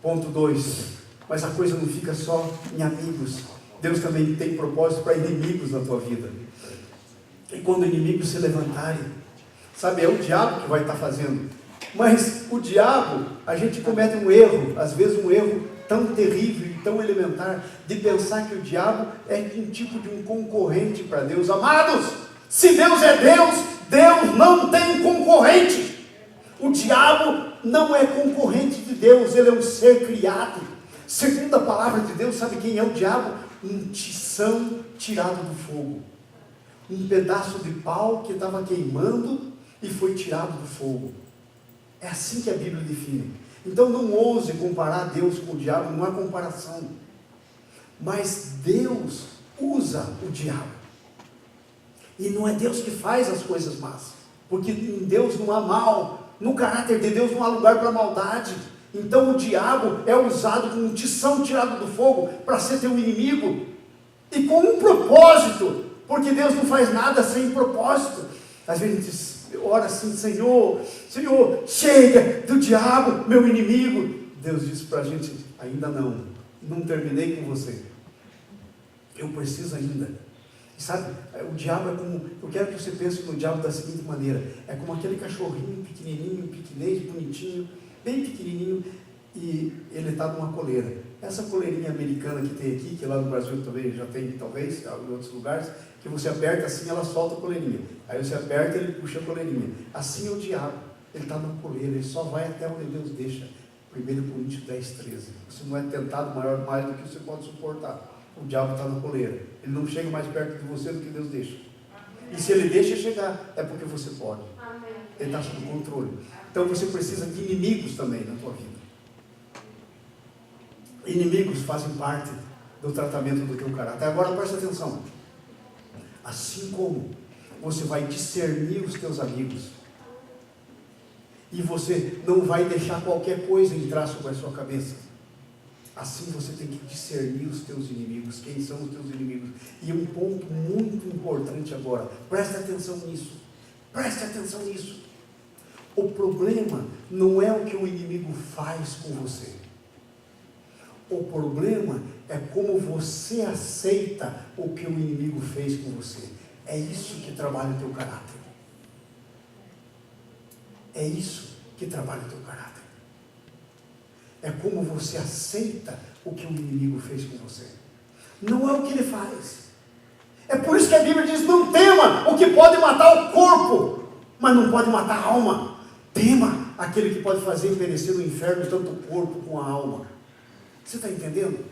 Ponto 2. Mas a coisa não fica só em amigos. Deus também tem propósito para inimigos na tua vida. E quando inimigos se levantarem, sabe, é o diabo que vai estar fazendo. Mas o diabo, a gente comete um erro, às vezes um erro tão terrível e tão elementar, de pensar que o diabo é um tipo de um concorrente para Deus. Amados, se Deus é Deus, Deus não tem concorrente. O diabo não é concorrente de Deus, ele é um ser criado. Segundo a palavra de Deus, sabe quem é o diabo? Um tição tirado do fogo. Um pedaço de pau que estava queimando e foi tirado do fogo. É assim que a Bíblia define. Então não ouse comparar Deus com o diabo, não há comparação. Mas Deus usa o diabo. E não é Deus que faz as coisas más. Porque em Deus não há mal. No caráter de Deus não há lugar para maldade. Então o diabo é usado como um tição tirado do fogo para ser teu inimigo. E com um propósito. Porque Deus não faz nada sem propósito. Às vezes a gente ora assim: Senhor, chega do diabo, meu inimigo. Deus disse para a gente: ainda não terminei com você, eu preciso ainda. E sabe, o diabo é como, eu quero que você pense no diabo da seguinte maneira: é como aquele cachorrinho pequenininho, pequenês, bonitinho, bem pequenininho, e ele está numa coleira. Essa coleirinha americana que tem aqui, que lá no Brasil também já tem, talvez, em outros lugares, que você aperta assim, ela solta a coleirinha. Aí você aperta e ele puxa a coleirinha. Assim é o diabo. Ele está na coleira, ele só vai até onde Deus deixa. 1 Coríntios 10:13. Você não é tentado mais do que você pode suportar. O diabo está na coleira. Ele não chega mais perto de você do que Deus deixa. E se ele deixa chegar, é porque você pode. Ele está sob controle. Então você precisa de inimigos também na tua vida. Inimigos fazem parte do tratamento do teu caráter. Agora presta atenção. Assim como você vai discernir os teus amigos, e você não vai deixar qualquer coisa entrar sobre a sua cabeça, assim você tem que discernir os teus inimigos. Quem são os teus inimigos? E um ponto muito importante agora, preste atenção nisso. Preste atenção nisso. O problema não é o que o inimigo faz com você. O problema é como você aceita o que o inimigo fez com você. É isso que trabalha o teu caráter. É isso que trabalha o teu caráter. É como você aceita o que o inimigo fez com você. Não é o que ele faz. É por isso que a Bíblia diz: não tema o que pode matar o corpo, mas não pode matar a alma. Tema aquele que pode fazer perecer no inferno tanto o corpo como a alma. Você está entendendo?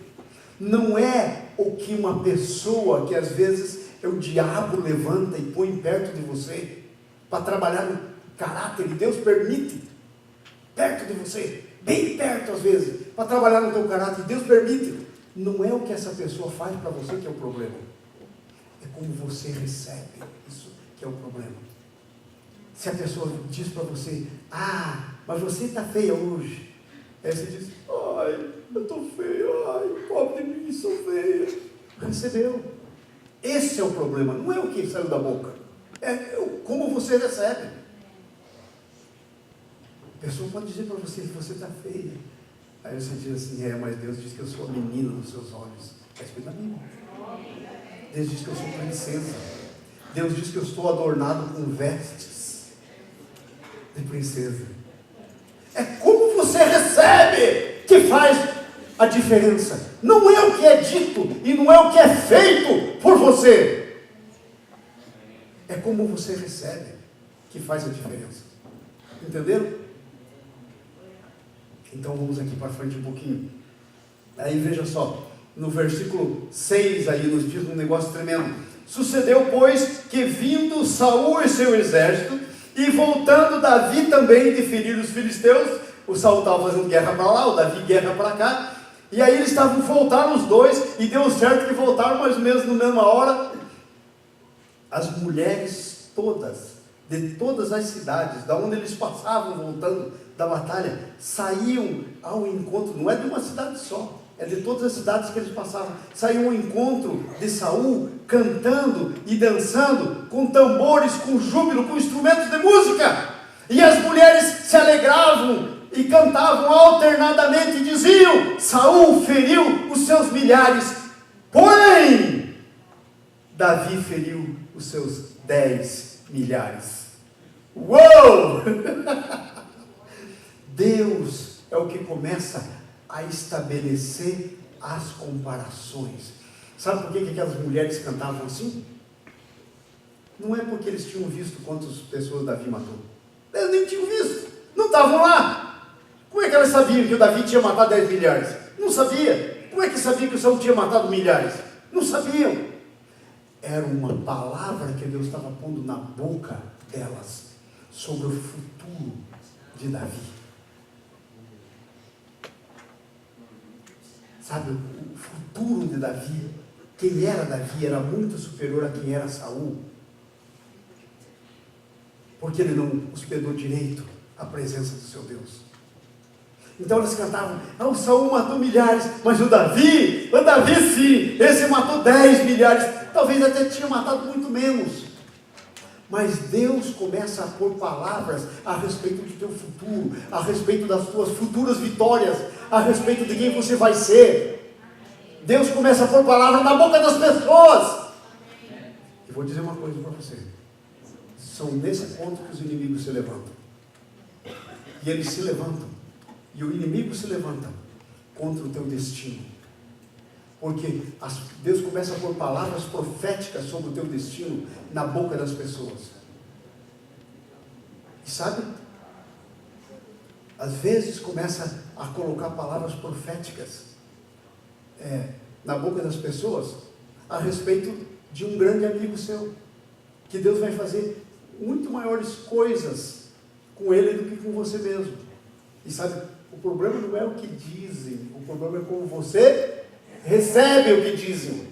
Não é o que uma pessoa, que às vezes o diabo levanta e põe perto de você, para trabalhar no caráter, e Deus permite, perto de você, bem perto às vezes, para trabalhar no teu caráter, Deus permite. Não é o que essa pessoa faz para você que é o problema. É como você recebe isso que é o problema. Se a pessoa diz para você: mas você está feia hoje. Aí você diz: ai, eu estou feia, ai, pobre de mim, sou feia. Recebeu. Esse é o problema, não é o que saiu da boca, é como você recebe. A pessoa pode dizer para você que você está feia. Aí você diz assim, mas Deus diz que eu sou a menina dos seus olhos. Está escrito na Bíblia. Deus diz que eu sou princesa. Deus diz que eu estou adornado com vestes de princesa. É como você recebe que faz a diferença. Não é o que é dito e não é o que é feito por você. É como você recebe que faz a diferença. Entenderam? Então vamos aqui para frente um pouquinho. Aí veja só, no versículo 6 aí nos diz um negócio tremendo. Sucedeu, pois, que vindo Saul e seu exército, e voltando Davi também de ferir os filisteus, o Saul estava fazendo guerra para lá, o Davi guerra para cá, e aí eles voltaram os dois, e deu certo que voltaram mais ou menos na mesma hora. As mulheres todas, de todas as cidades, da onde eles passavam voltando da batalha, saíam ao encontro, não é de uma cidade só, é de todas as cidades que eles passavam, saíam ao encontro de Saul, cantando e dançando, com tambores, com júbilo, com instrumentos de música, e as mulheres se alegravam e cantavam alternadamente, e diziam: Saul feriu os seus milhares, porém Davi feriu os seus 10 milhares. Uou! Deus é o que começa a estabelecer as comparações. Sabe por que aquelas mulheres cantavam assim? Não é porque eles tinham visto quantas pessoas Davi matou. Eles nem tinham visto, não estavam lá. Como é que elas sabiam que o Davi tinha matado 10 milhares? Não sabia. Como é que sabia que o Saul tinha matado milhares? Não sabiam. Era uma palavra que Deus estava pondo na boca delas sobre o futuro de Davi. Sabe, o futuro de Davi, quem era Davi era muito superior a quem era Saul, porque ele não hospedou direito a presença do seu Deus. Então eles cantavam: o Saul matou milhares, mas o Davi sim, esse matou 10 milhares, talvez até tinha matado muito menos. Mas Deus começa a pôr palavras a respeito do teu futuro, a respeito das tuas futuras vitórias, a respeito de quem você vai ser. Deus começa a pôr palavras na boca das pessoas. E vou dizer uma coisa para você: são nesse ponto que os inimigos se levantam. E eles se levantam, e o inimigo se levanta contra o teu destino. Porque Deus começa a pôr palavras proféticas sobre o teu destino na boca das pessoas. E sabe? Às vezes começa a colocar palavras proféticas na boca das pessoas a respeito de um grande amigo seu, que Deus vai fazer muito maiores coisas com ele do que com você mesmo. E sabe, o problema não é o que dizem, o problema é como você recebe o que dizem.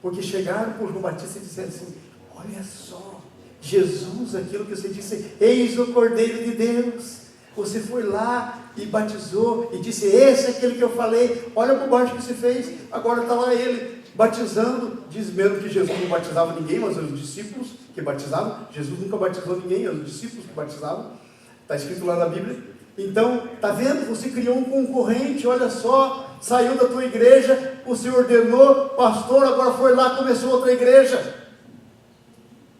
Porque chegaram por João Batista e disseram assim: olha só, Jesus, aquilo que você disse, eis o Cordeiro de Deus. Você foi lá e batizou e disse: esse é aquele que eu falei. Olha a bobagem que você fez. Agora está lá ele batizando. Diz mesmo que Jesus não batizava ninguém, mas os discípulos que batizavam. Jesus nunca batizou ninguém, os discípulos que batizavam. Está escrito lá na Bíblia. Então, está vendo? Você criou um concorrente, olha só, saiu da tua igreja, você ordenou pastor, agora foi lá, começou outra igreja.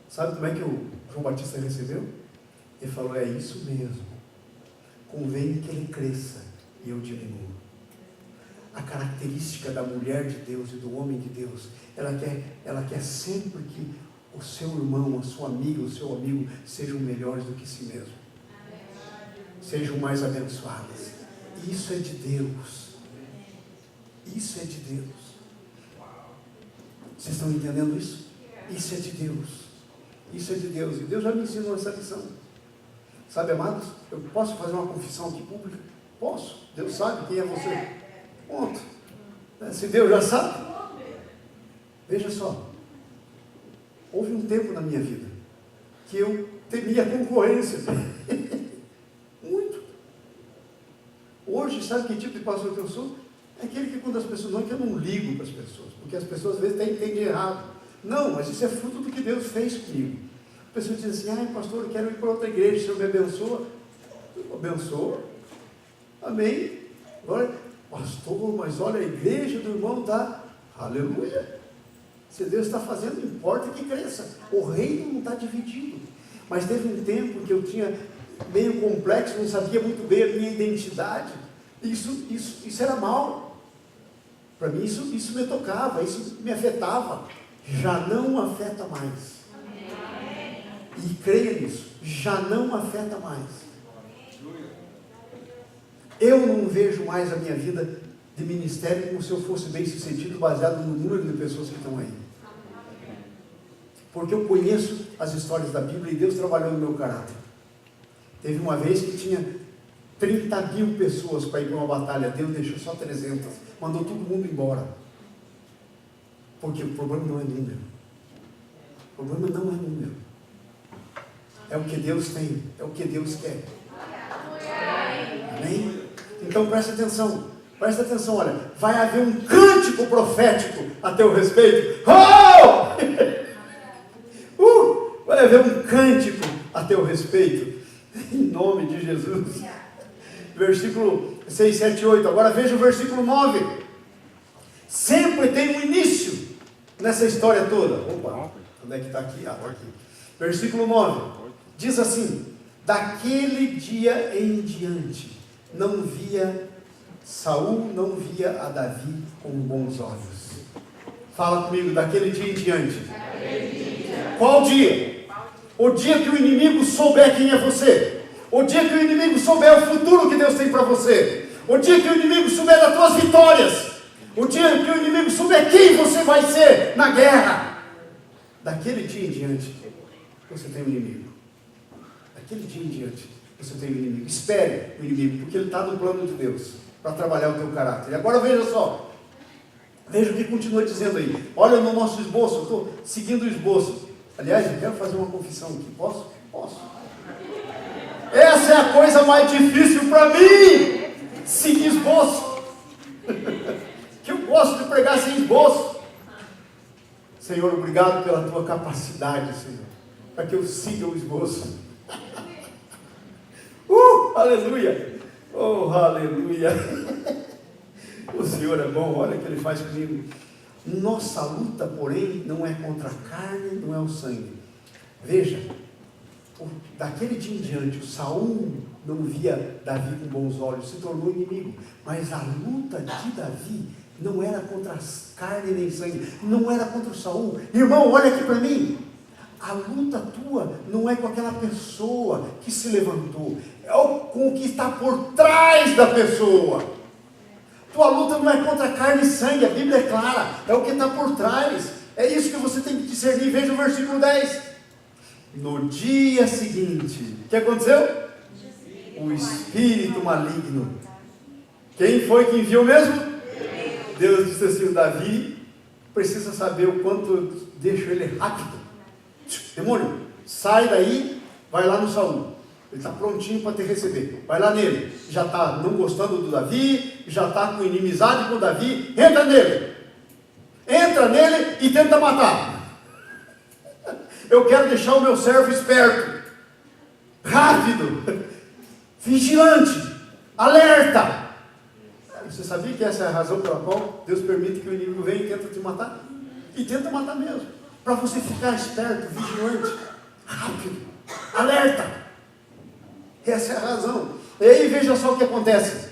Sabe como é que o João Batista recebeu? Ele falou: é isso mesmo, convém que ele cresça e eu diminua. A característica da mulher de Deus e do homem de Deus, ela quer sempre que o seu irmão, a sua amiga, o seu amigo sejam melhores do que si mesmo, sejam mais abençoadas. Isso é de Deus. Isso é de Deus. Vocês estão entendendo isso? Isso é de Deus. Isso é de Deus. E Deus já me ensinou essa lição. Sabe, amados, eu posso fazer uma confissão aqui pública? Posso. Deus sabe quem é você. Ponto. Se Deus já sabe. Veja só. Houve um tempo na minha vida que eu temia concorrência. Muito. Hoje, sabe que tipo de pastor que eu sou? É aquele que, quando as pessoas não, que eu não ligo para as pessoas, porque as pessoas às vezes entendem errado. Não, mas isso é fruto do que Deus fez comigo. A pessoa diz assim: pastor, eu quero ir para outra igreja, o Senhor me abençoa. Abençoa. Amém. Agora, pastor, mas olha, a igreja do irmão está. Aleluia. Se Deus está fazendo, importa que cresça. O reino não está dividido. Mas teve um tempo que eu tinha meio complexo, não sabia muito bem a minha identidade. Isso era mal. Para mim isso me tocava, isso me afetava. Já não afeta mais. E creia nisso, já não afeta mais. Eu não vejo mais a minha vida de ministério como se eu fosse bem sucedido, baseado no número de pessoas que estão aí. Porque eu conheço as histórias da Bíblia e Deus trabalhou no meu caráter. Teve uma vez que tinha 30.000 pessoas para ir para uma batalha, Deus deixou só 300, mandou todo mundo embora. Porque o problema não é número. O problema não é número. É o que Deus tem, é o que Deus quer. Amém? Então presta atenção, olha, vai haver um cântico profético a teu respeito. Oh! Vai haver um cântico a teu respeito, em nome de Jesus. Versículo 6, 7, 8. Agora veja o versículo 9. Sempre tem um início nessa história toda. Opa, onde é que está aqui? Ah, está aqui. Versículo 9 diz assim: daquele dia em diante Saul não via a Davi com bons olhos. Fala comigo, daquele dia em diante. Qual dia? O dia que o inimigo souber quem é você. O dia que o inimigo souber o futuro que Deus tem para você. O dia que o inimigo souber das tuas vitórias. O dia que o inimigo souber quem você vai ser na guerra. Daquele dia em diante, você tem um inimigo. Daquele dia em diante, você tem um inimigo. Espere o inimigo, porque ele está no plano de Deus para trabalhar o teu caráter. E agora veja só. Veja o que continua dizendo aí. Olha no nosso esboço, eu estou seguindo o esboço. Aliás, eu quero fazer uma confissão aqui. Posso? Posso. Essa é a coisa mais difícil para mim. Seguir esboço. Que eu gosto de pregar sem esboço. Senhor, obrigado pela tua capacidade, Senhor, para que eu siga o esboço. Aleluia. Oh, aleluia. O Senhor é bom, olha o que Ele faz comigo. Nossa luta, porém, não é contra a carne, não é o sangue. Veja, daquele dia em diante, o Saul não via Davi com bons olhos, se tornou inimigo. Mas a luta de Davi não era contra as carne nem sangue, não era contra o Saul. Irmão, olha aqui para mim. A luta tua não é com aquela pessoa que se levantou, é com o que está por trás da pessoa. Tua luta não é contra carne e sangue, a Bíblia é clara, é o que está por trás. É isso que você tem que discernir. Veja o versículo 10. No dia seguinte, o que aconteceu? O espírito maligno. Quem foi que enviou mesmo? Deus disse assim: Davi precisa saber o quanto eu deixo ele rápido. Demônio, sai daí, vai lá no Saul. Ele está prontinho para te receber. Vai lá nele. Já está não gostando do Davi, já está com inimizade com o Davi. Entra nele. Entra nele e tenta matar. Eu quero deixar o meu servo esperto, rápido, vigilante, alerta. Você sabia que essa é a razão pela qual Deus permite que o inimigo venha e tenta te matar? E tenta matar mesmo. Para você ficar esperto, vigilante, rápido, alerta. Essa é a razão. E aí veja só o que acontece.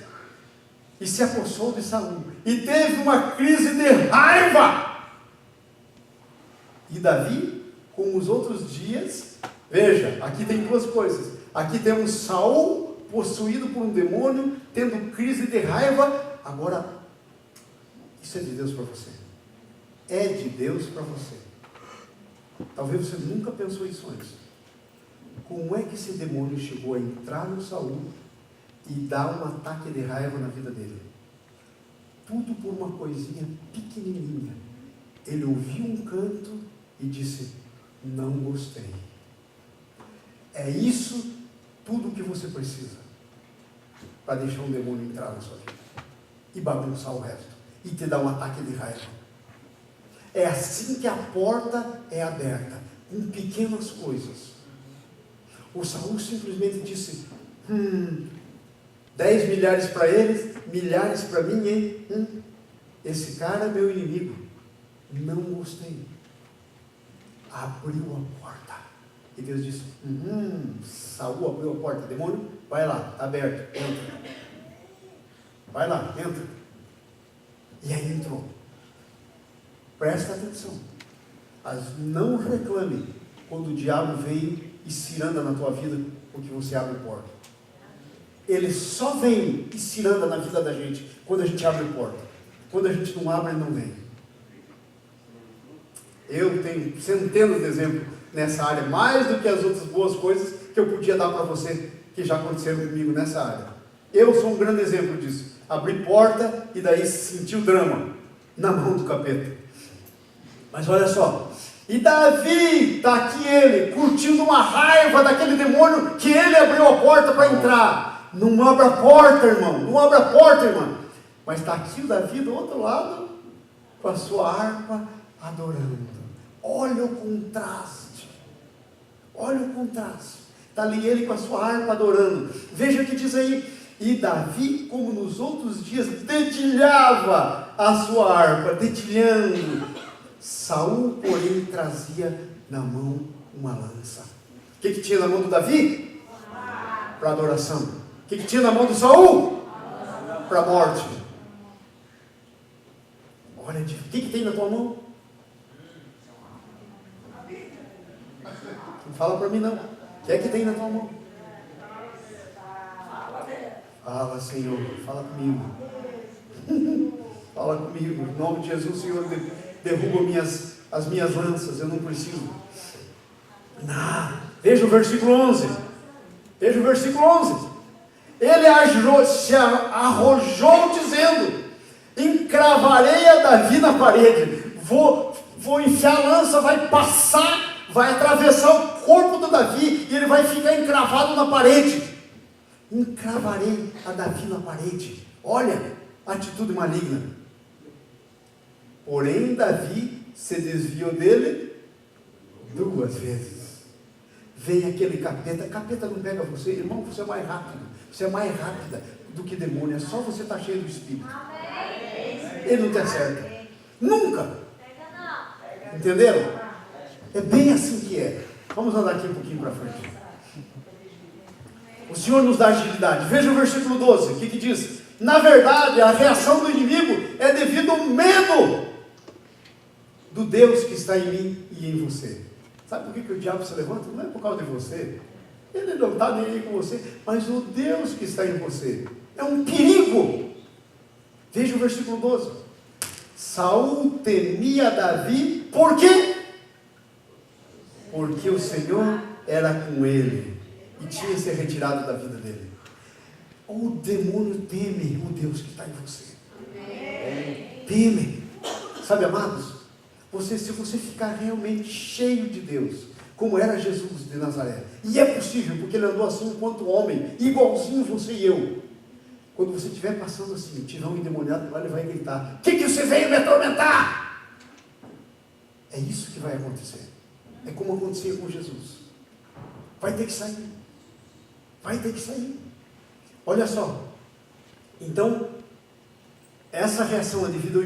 E se apossou de Saul, e teve uma crise de raiva. E Davi, como os outros dias, veja, aqui tem duas coisas. Aqui temos Saul possuído por um demônio, tendo crise de raiva. Agora, isso é de Deus para você. É de Deus para você. Talvez você nunca pensou isso antes. Como é que esse demônio chegou a entrar no Saul e dar um ataque de raiva na vida dele? Tudo por uma coisinha pequenininha. Ele ouviu um canto e disse: não gostei. É isso tudo que você precisa para deixar um demônio entrar na sua vida e bagunçar o resto e te dar um ataque de raiva. É assim que a porta é aberta, com pequenas coisas. O Saul simplesmente disse: 10 milhares para eles, milhares para mim, hein? Esse cara é meu inimigo. Não gostei. Abriu a porta. E Deus disse, Saul abriu a porta. Demônio, vai lá, está aberto, entra. Vai lá, entra. E aí entrou. Presta atenção. Mas não reclame quando o diabo vem e ciranda na tua vida porque você abre porta. Ele só vem e ciranda na vida da gente quando a gente abre porta. Quando a gente não abre, ele não vem. Eu tenho centenas de exemplos nessa área, mais do que as outras boas coisas que eu podia dar para você, que já aconteceram comigo nessa área. Eu sou um grande exemplo disso. Abri porta e daí senti o drama na mão do capeta. Mas olha só, e Davi, está aqui ele, curtindo uma raiva daquele demônio que ele abriu a porta para entrar. Não abra a porta, irmão, não abra a porta, irmã. Mas está aqui o Davi do outro lado, com a sua harpa, adorando. Olha o contraste. Olha o contraste. Está ali ele com a sua harpa adorando. Veja o que diz aí. E Davi, como nos outros dias, dedilhava a sua harpa, dedilhando. Saul, porém, trazia na mão uma lança. O que tinha na mão do Davi? Para adoração. O que tinha na mão do Saul? Para a morte. Olha, o que tem na tua mão? Não fala para mim não. O que é que tem na tua mão? Fala, Senhor, fala comigo. Fala comigo. Em nome de Jesus, Senhor, derruba as minhas lanças. Eu não preciso. Não. Veja o versículo 11. Veja o versículo 11. Ele se arrojou dizendo: encravarei a Davi na parede. Vou enfiar a lança, vai passar, vai atravessar o corpo do Davi e ele vai ficar encravado na parede. Encravarei a Davi na parede. Olha, atitude maligna. Porém, Davi se desviou dele 2 vezes. Vem aquele capeta. Capeta não pega você, irmão, você é mais rápido. Você é mais rápida do que demônio. É só você estar cheio do Espírito. Ele não te acerta. Nunca. Entenderam? É bem assim que é. Vamos andar aqui um pouquinho para frente. O Senhor nos dá agilidade. Veja o versículo 12. O que diz? Na verdade, a reação do inimigo é devido ao medo do Deus que está em mim e em você. Sabe por que o diabo se levanta? Não é por causa de você. Ele não está nem aí com você. Mas o Deus que está em você é um perigo. Veja o versículo 12. Saul temia Davi. Por quê? Porque o Senhor era com ele e tinha se retirado da vida dele. O demônio teme o Deus que está em você. Teme. Sabe, amados? Se você ficar realmente cheio de Deus, como era Jesus de Nazaré, e é possível, porque ele andou assim enquanto homem, igualzinho você e eu. Quando você estiver passando assim, tiver um endemoniado lá, ele vai gritar: o que você veio me atormentar? É isso que vai acontecer. É como acontecia com Jesus. Vai ter que sair. Vai ter que sair. Olha só. Então, essa reação é devido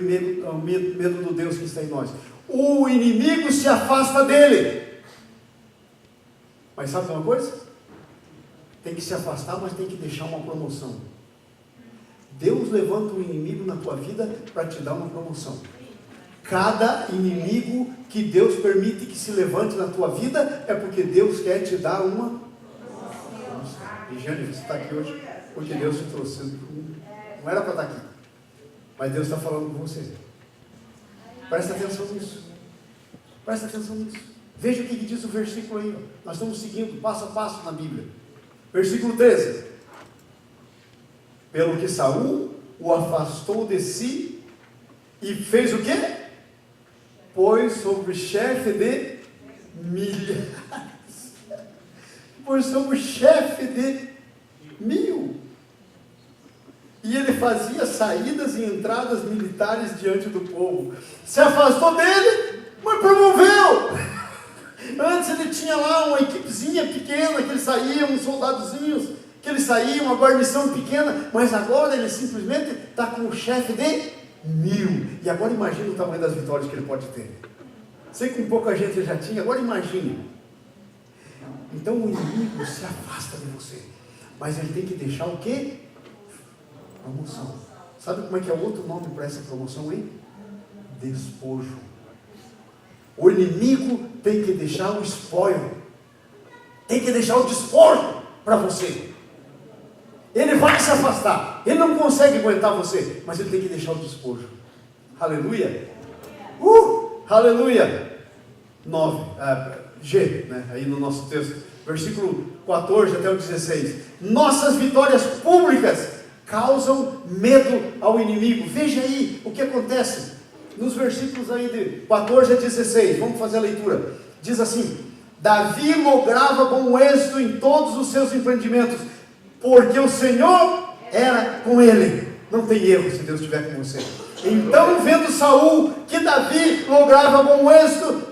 ao medo do Deus que está em nós. O inimigo se afasta dele. Mas sabe uma coisa? Tem que se afastar, mas tem que deixar uma promoção. Deus levanta um inimigo na tua vida para te dar uma promoção. Cada inimigo que Deus permite que se levante na tua vida é porque Deus quer te dar uma promoção. E Jane, você está aqui hoje porque Deus te trouxe. Não era para estar aqui, mas Deus está falando com você. Presta atenção nisso. Presta atenção nisso. Veja o que diz o versículo aí. Nós estamos seguindo passo a passo na Bíblia. Versículo 13. Pelo que Saul o afastou de si e fez o quê? Pôs sobre chefe de milhares. Pôs sobre chefe de 1000. E ele fazia saídas e entradas militares diante do povo. Se afastou dele, mas promoveu. Antes ele tinha lá uma equipezinha pequena que ele saía, uns soldadozinhos. que ele saía, uma guarnição pequena, mas agora ele simplesmente está com o chefe de 1000. E agora imagine o tamanho das vitórias que ele pode ter. Sei que com pouca gente ele já tinha, agora imagine. Então o inimigo se afasta de você, mas ele tem que deixar o quê? Promoção. Sabe como é que é o outro nome para essa promoção, hein? Despojo. O inimigo tem que deixar o spoil, tem que deixar o despojo para você. Ele vai se afastar, ele não consegue aguentar você, mas ele tem que deixar o despojo. Aleluia. Aleluia. 9, G, né? Aí no nosso texto, versículo 14 até o 16. Nossas vitórias públicas causam medo ao inimigo. Veja aí o que acontece nos versículos aí de 14 a 16. Vamos fazer a leitura. Diz assim: Davi lograva bom êxito em todos os seus empreendimentos, porque o Senhor era com ele. Não tem erro se Deus estiver com você. Então, vendo Saul que Davi lograva bom êxito,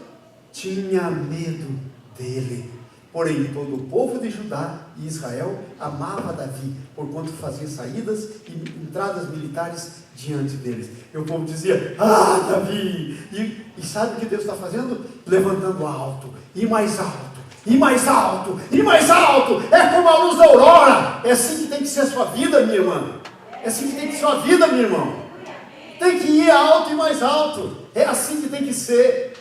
tinha medo dele. Porém, todo o povo de Judá e Israel amava Davi, porquanto fazia saídas e entradas militares diante deles. E o povo dizia: Davi! E sabe o que Deus está fazendo? Levantando alto, e mais alto, e mais alto, e mais alto. É como a luz da aurora. É assim que tem que ser a sua vida, minha irmã. É assim que tem que ser a sua vida, meu irmão. Tem que ir alto e mais alto. É assim que tem que ser.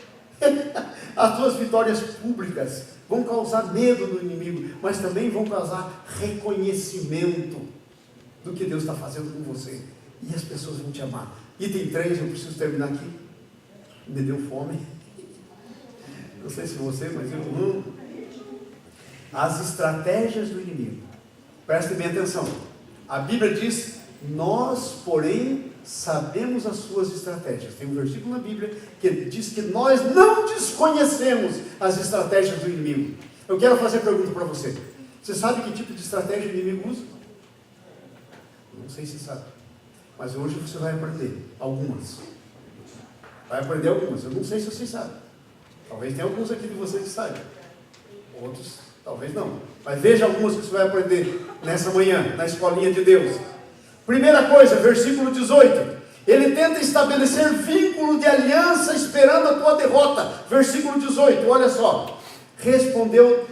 As tuas vitórias públicas vão causar medo no inimigo, mas também vão causar reconhecimento do que Deus está fazendo com você. E as pessoas vão te amar. Item 3, eu preciso terminar aqui. Me deu fome. Não sei se você, mas eu não. As estratégias do inimigo. Prestem bem atenção. A Bíblia diz: nós, porém, sabemos as suas estratégias. Tem um versículo na Bíblia que diz que nós não desconhecemos as estratégias do inimigo. Eu quero fazer a pergunta para você. Você sabe que tipo de estratégia o inimigo usa? Não sei se sabe, mas hoje você vai aprender algumas. Vai aprender algumas. Eu não sei se você sabe. Talvez tenha alguns aqui de vocês que saibam. Outros, talvez não. Mas veja algumas que você vai aprender nessa manhã, na escolinha de Deus. Primeira coisa, versículo 18. Ele tenta estabelecer vínculo de aliança esperando a tua derrota. Versículo 18, olha só. Respondeu,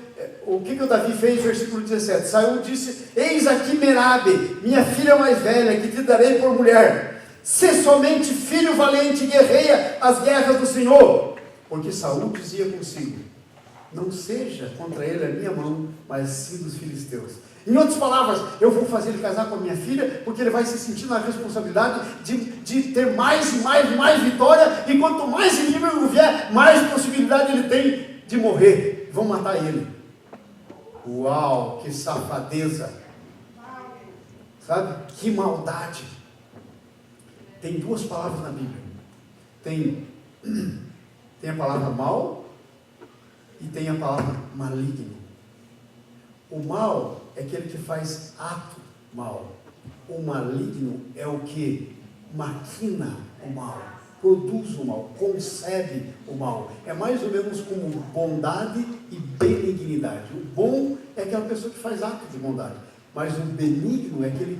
o que o Davi fez? Versículo 17. Saul disse: eis aqui Merabe, minha filha mais velha, que te darei por mulher. Sê somente filho valente e guerreia as guerras do Senhor. Porque Saul dizia consigo: não seja contra ele a minha mão, mas sim dos filisteus. Em outras palavras, eu vou fazer ele casar com a minha filha, porque ele vai se sentir na responsabilidade de ter mais e mais e mais vitória, e quanto mais inimigo vier, mais possibilidade ele tem de morrer. Vão matar ele. Uau, que safadeza! Sabe? Que maldade! Tem duas palavras na Bíblia. Tem a palavra mal e tem a palavra maligno. O mal é aquele que faz ato mal. O maligno é o que maquina o mal, produz o mal, concebe o mal. É mais ou menos como bondade e benignidade. O bom é aquela pessoa que faz ato de bondade, mas o benigno é aquele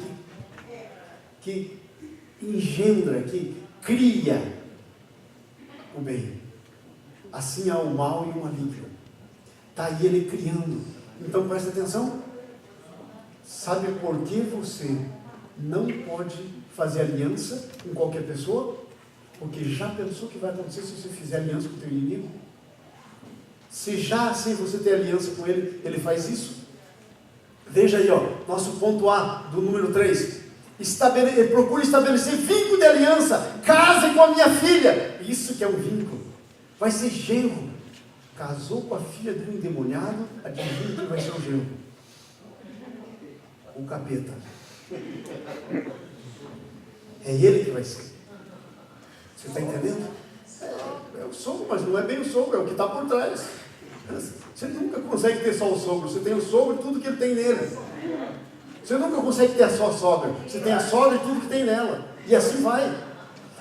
que engendra, que cria o bem. Assim há o mal e o maligno. Está aí ele criando. Então presta atenção. Sabe por que você não pode fazer aliança com qualquer pessoa? Porque já pensou o que vai acontecer se você fizer aliança com o teu inimigo? Se já, sem você ter aliança com ele, ele faz isso? Veja aí, nosso ponto A, do número 3. Procure estabelecer vínculo de aliança. Case com a minha filha. Isso que é um vínculo. Vai ser genro. Casou com a filha de um endemoniado, adivinha quem vai ser o genro? O capeta. É ele que vai ser. Você está entendendo? É o sogro, mas não é bem o sogro, é o que está por trás. Você nunca consegue ter só o sogro. Você tem o sogro e tudo que ele tem nele. Você nunca consegue ter só a sogra. Você tem a sogra e tudo que tem nela. E assim vai.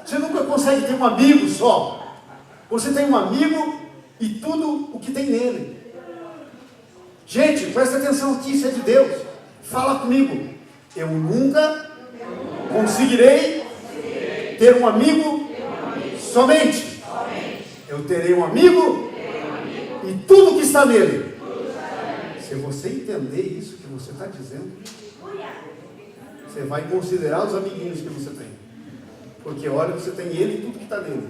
Você nunca consegue ter um amigo só. Você tem um amigo e tudo o que tem nele. Gente, presta atenção aqui, isso é de Deus. Fala comigo. Eu nunca conseguirei ter um amigo somente. Eu terei um amigo e tudo que está nele. Se você entender isso que você está dizendo, você vai considerar os amiguinhos que você tem. Porque olha, você tem ele e tudo que está nele.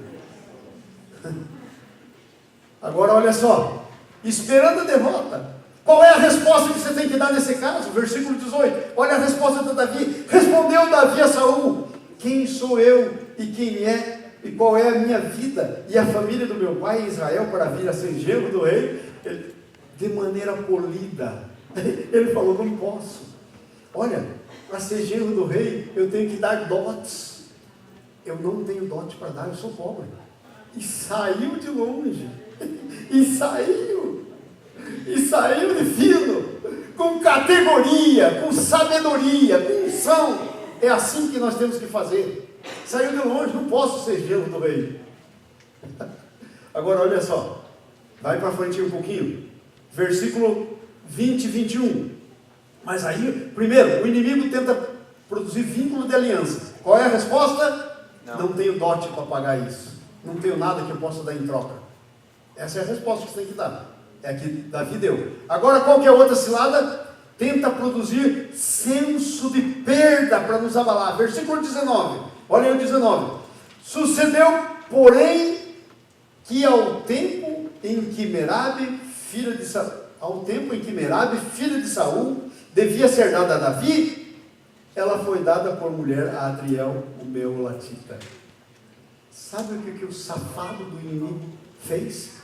Agora olha só, esperando a derrota. Qual é a resposta que você tem que dar nesse caso? Versículo 18. Olha a resposta de Davi. Respondeu Davi a Saul: quem sou eu e quem é e qual é a minha vida e a família do meu pai Israel para vir a ser genro do rei? De maneira polida, ele falou: não posso. Olha, para ser genro do rei eu tenho que dar dotes. Eu não tenho dote para dar, eu sou pobre. E saiu de longe, e saiu de fino, com categoria, com sabedoria, com unção. É assim que nós temos que fazer. Saiu de longe, não posso ser genro do rei. Agora olha só, vai para frente um pouquinho, versículo 20 e 21. Mas aí, primeiro, o inimigo tenta produzir vínculo de aliança. Qual é a resposta? Não tenho dote para pagar isso. Não tenho nada que eu possa dar em troca. Essa é a resposta que você tem que dar. É a que Davi deu. Agora, qual que é a outra cilada? Tenta produzir senso de perda para nos abalar. Versículo 19. Olha aí o 19. Sucedeu, porém, que ao tempo em que Merabe, filha de Saul, devia ser dada a Davi, ela foi dada por mulher a Adriel, o Meolatita. Sabe o que o safado do inimigo fez?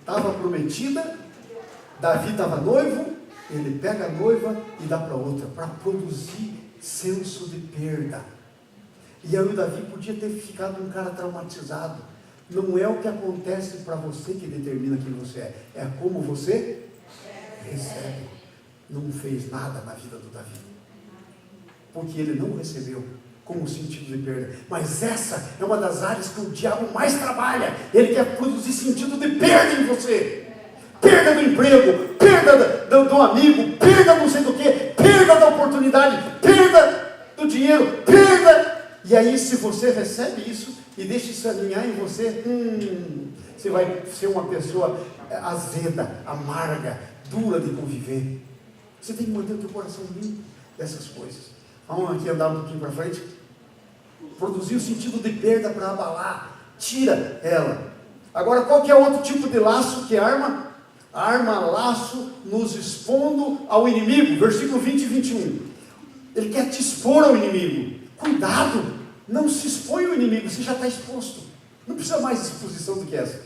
Estava prometida, Davi estava noivo, ele pega a noiva e dá para outra, para produzir senso de perda. E aí o Davi podia ter ficado um cara traumatizado. Não é o que acontece para você que determina quem você é como você recebe. Não fez nada na vida do Davi, porque ele não recebeu com o sentido de perda. Mas essa é uma das áreas que o diabo mais trabalha. Ele quer produzir sentido de perda em você. Perda do emprego, perda do amigo, perda não sei do que, perda da oportunidade, perda do dinheiro, perda. E aí, se você recebe isso e deixa isso alinhar em você, você vai ser uma pessoa azeda, amarga, dura de conviver. Você tem que manter o teu coração limpo dessas coisas. Vamos aqui andar um pouquinho para frente. Produzir o sentido de perda para abalar. Tira ela. Agora, qual que é outro tipo de laço que arma? Arma laço nos expondo ao inimigo. Versículo 20 e 21. Ele quer te expor ao inimigo. Cuidado, não se expõe ao inimigo, você já está exposto. Não precisa mais de exposição do que essa.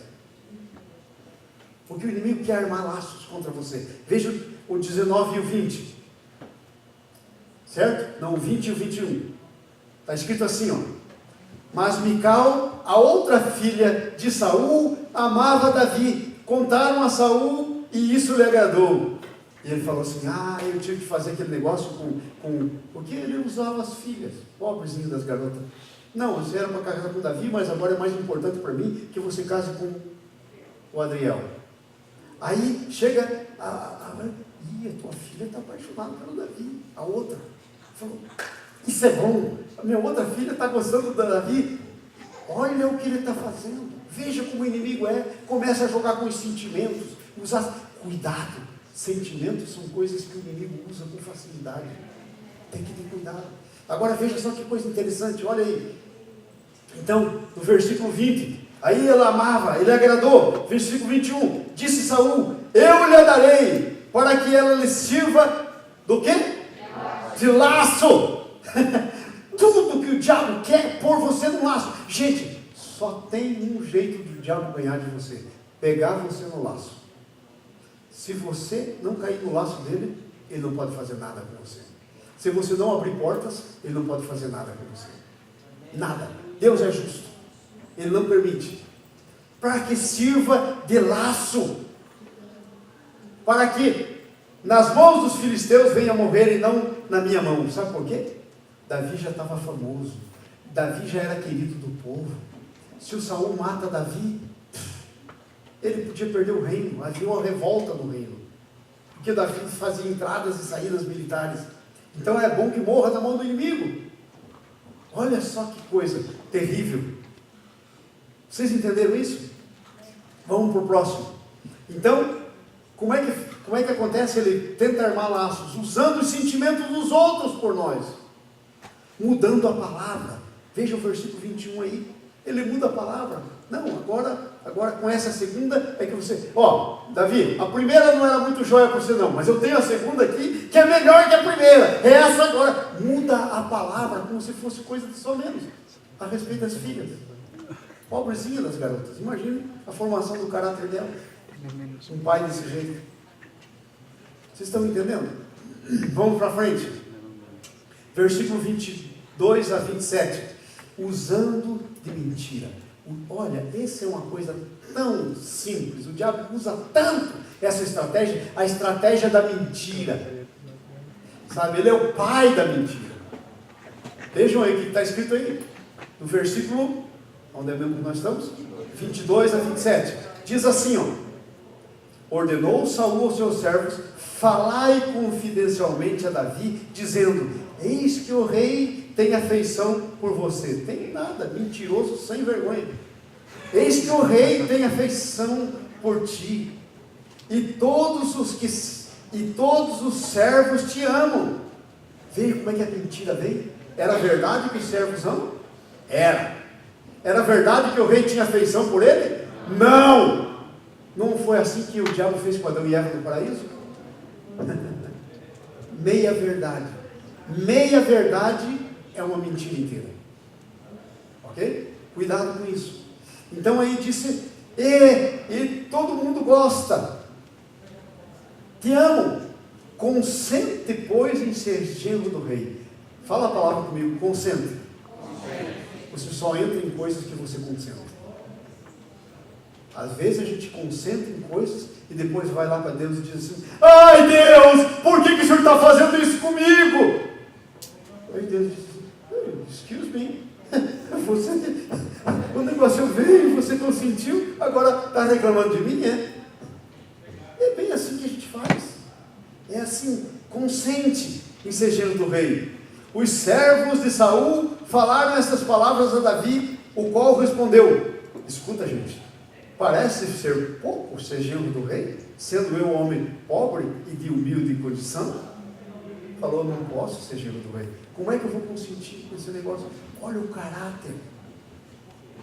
Porque o inimigo quer armar laços contra você. Veja o 19 e o 20. Certo? Não, o 20 e o 21. Está escrito assim, ó. Mas Mical, a outra filha de Saul, amava Davi. Contaram a Saul e isso lhe agradou. E ele falou assim: eu tive que fazer aquele negócio porque ele usava as filhas, pobrezinho das garotas. Não, você era para casar com Davi, mas agora é mais importante para mim que você case com o Adriel. Aí chega a tua filha está apaixonada pelo Davi. A outra falou: isso é bom, a minha outra filha está gostando do Davi. Olha o que ele está fazendo. Veja como o inimigo começa a jogar com os sentimentos. Cuidado. Sentimentos são coisas que o inimigo usa com facilidade. Tem que ter cuidado. Agora veja só que coisa interessante, olha aí. Então, no versículo 20, aí ela amava, ele agradou. Versículo 21, disse Saul: eu lhe darei, para que ela lhe sirva do quê? De laço. Tudo que o diabo quer pôr você no laço. Gente, só tem um jeito do diabo ganhar de você: pegar você no laço. Se você não cair no laço dele, ele não pode fazer nada com você. Se você não abrir portas, ele não pode fazer nada com você. Nada. Deus é justo. Ele não permite. Para que sirva de laço. Para que nas mãos dos filisteus venha morrer e não na minha mão. Sabe por quê? Davi já estava famoso. Davi já era querido do povo. Se o Saul mata Davi, ele podia perder o reino. Havia uma revolta no reino. porque Davi fazia entradas e saídas militares. Então é bom que morra na mão do inimigo. Olha só que coisa terrível. Vocês entenderam isso? Vamos para o próximo. Então, como é que acontece? Ele tenta armar laços, usando os sentimentos dos outros por nós, mudando a palavra. Veja o versículo 21 aí. Ele muda a palavra. Não, agora com essa segunda é que você... Davi, a primeira não era muito joia para você não, mas eu tenho a segunda aqui, que é melhor que a primeira. Essa agora muda a palavra, como se fosse coisa de só menos, a respeito das filhas. Pobrezinha das garotas. Imagine a formação do caráter dela. Um pai desse jeito. Vocês estão entendendo? Vamos para frente. Versículo 22 a 27. Usando de mentira. Olha, essa é uma coisa tão simples. O diabo usa tanto essa estratégia, a estratégia da mentira. Sabe, ele é o pai da mentira. Vejam aí o que está escrito aí. No versículo, onde é mesmo que nós estamos? 22 a 27. Diz assim, ordenou Saul aos seus servos, falai confidencialmente a Davi, dizendo, eis que o rei tem afeição por você. Tem nada, mentiroso, sem vergonha. Eis que o rei tem afeição por ti, e todos os servos te amam. Veja como é que a mentira vem. Era verdade que os servos amam? Era verdade que o rei tinha afeição por ele? Não foi assim que o diabo fez com Adão e Eva no paraíso? Meia verdade é uma mentira inteira. Ok? Cuidado com isso. Então aí disse, e todo mundo gosta, te amo, consente, pois, em ser genro do rei. Fala a palavra comigo, consente. Você só entra em coisas que você consente. Às vezes a gente consente em coisas e depois vai lá para Deus e diz assim, ai Deus, por que o Senhor está fazendo isso comigo? Aí Deus diz, excuse me, o negócio veio, você consentiu, agora está reclamando de mim, É bem assim que a gente faz. É assim, consente em ser genro do rei. Os servos de Saul falaram essas palavras a Davi, o qual respondeu, escuta gente, parece ser pouco ser genro do rei, sendo eu um homem pobre e de humilde condição? Falou, não posso ser genro do rei. Como é que eu vou consentir com esse negócio? Olha o caráter.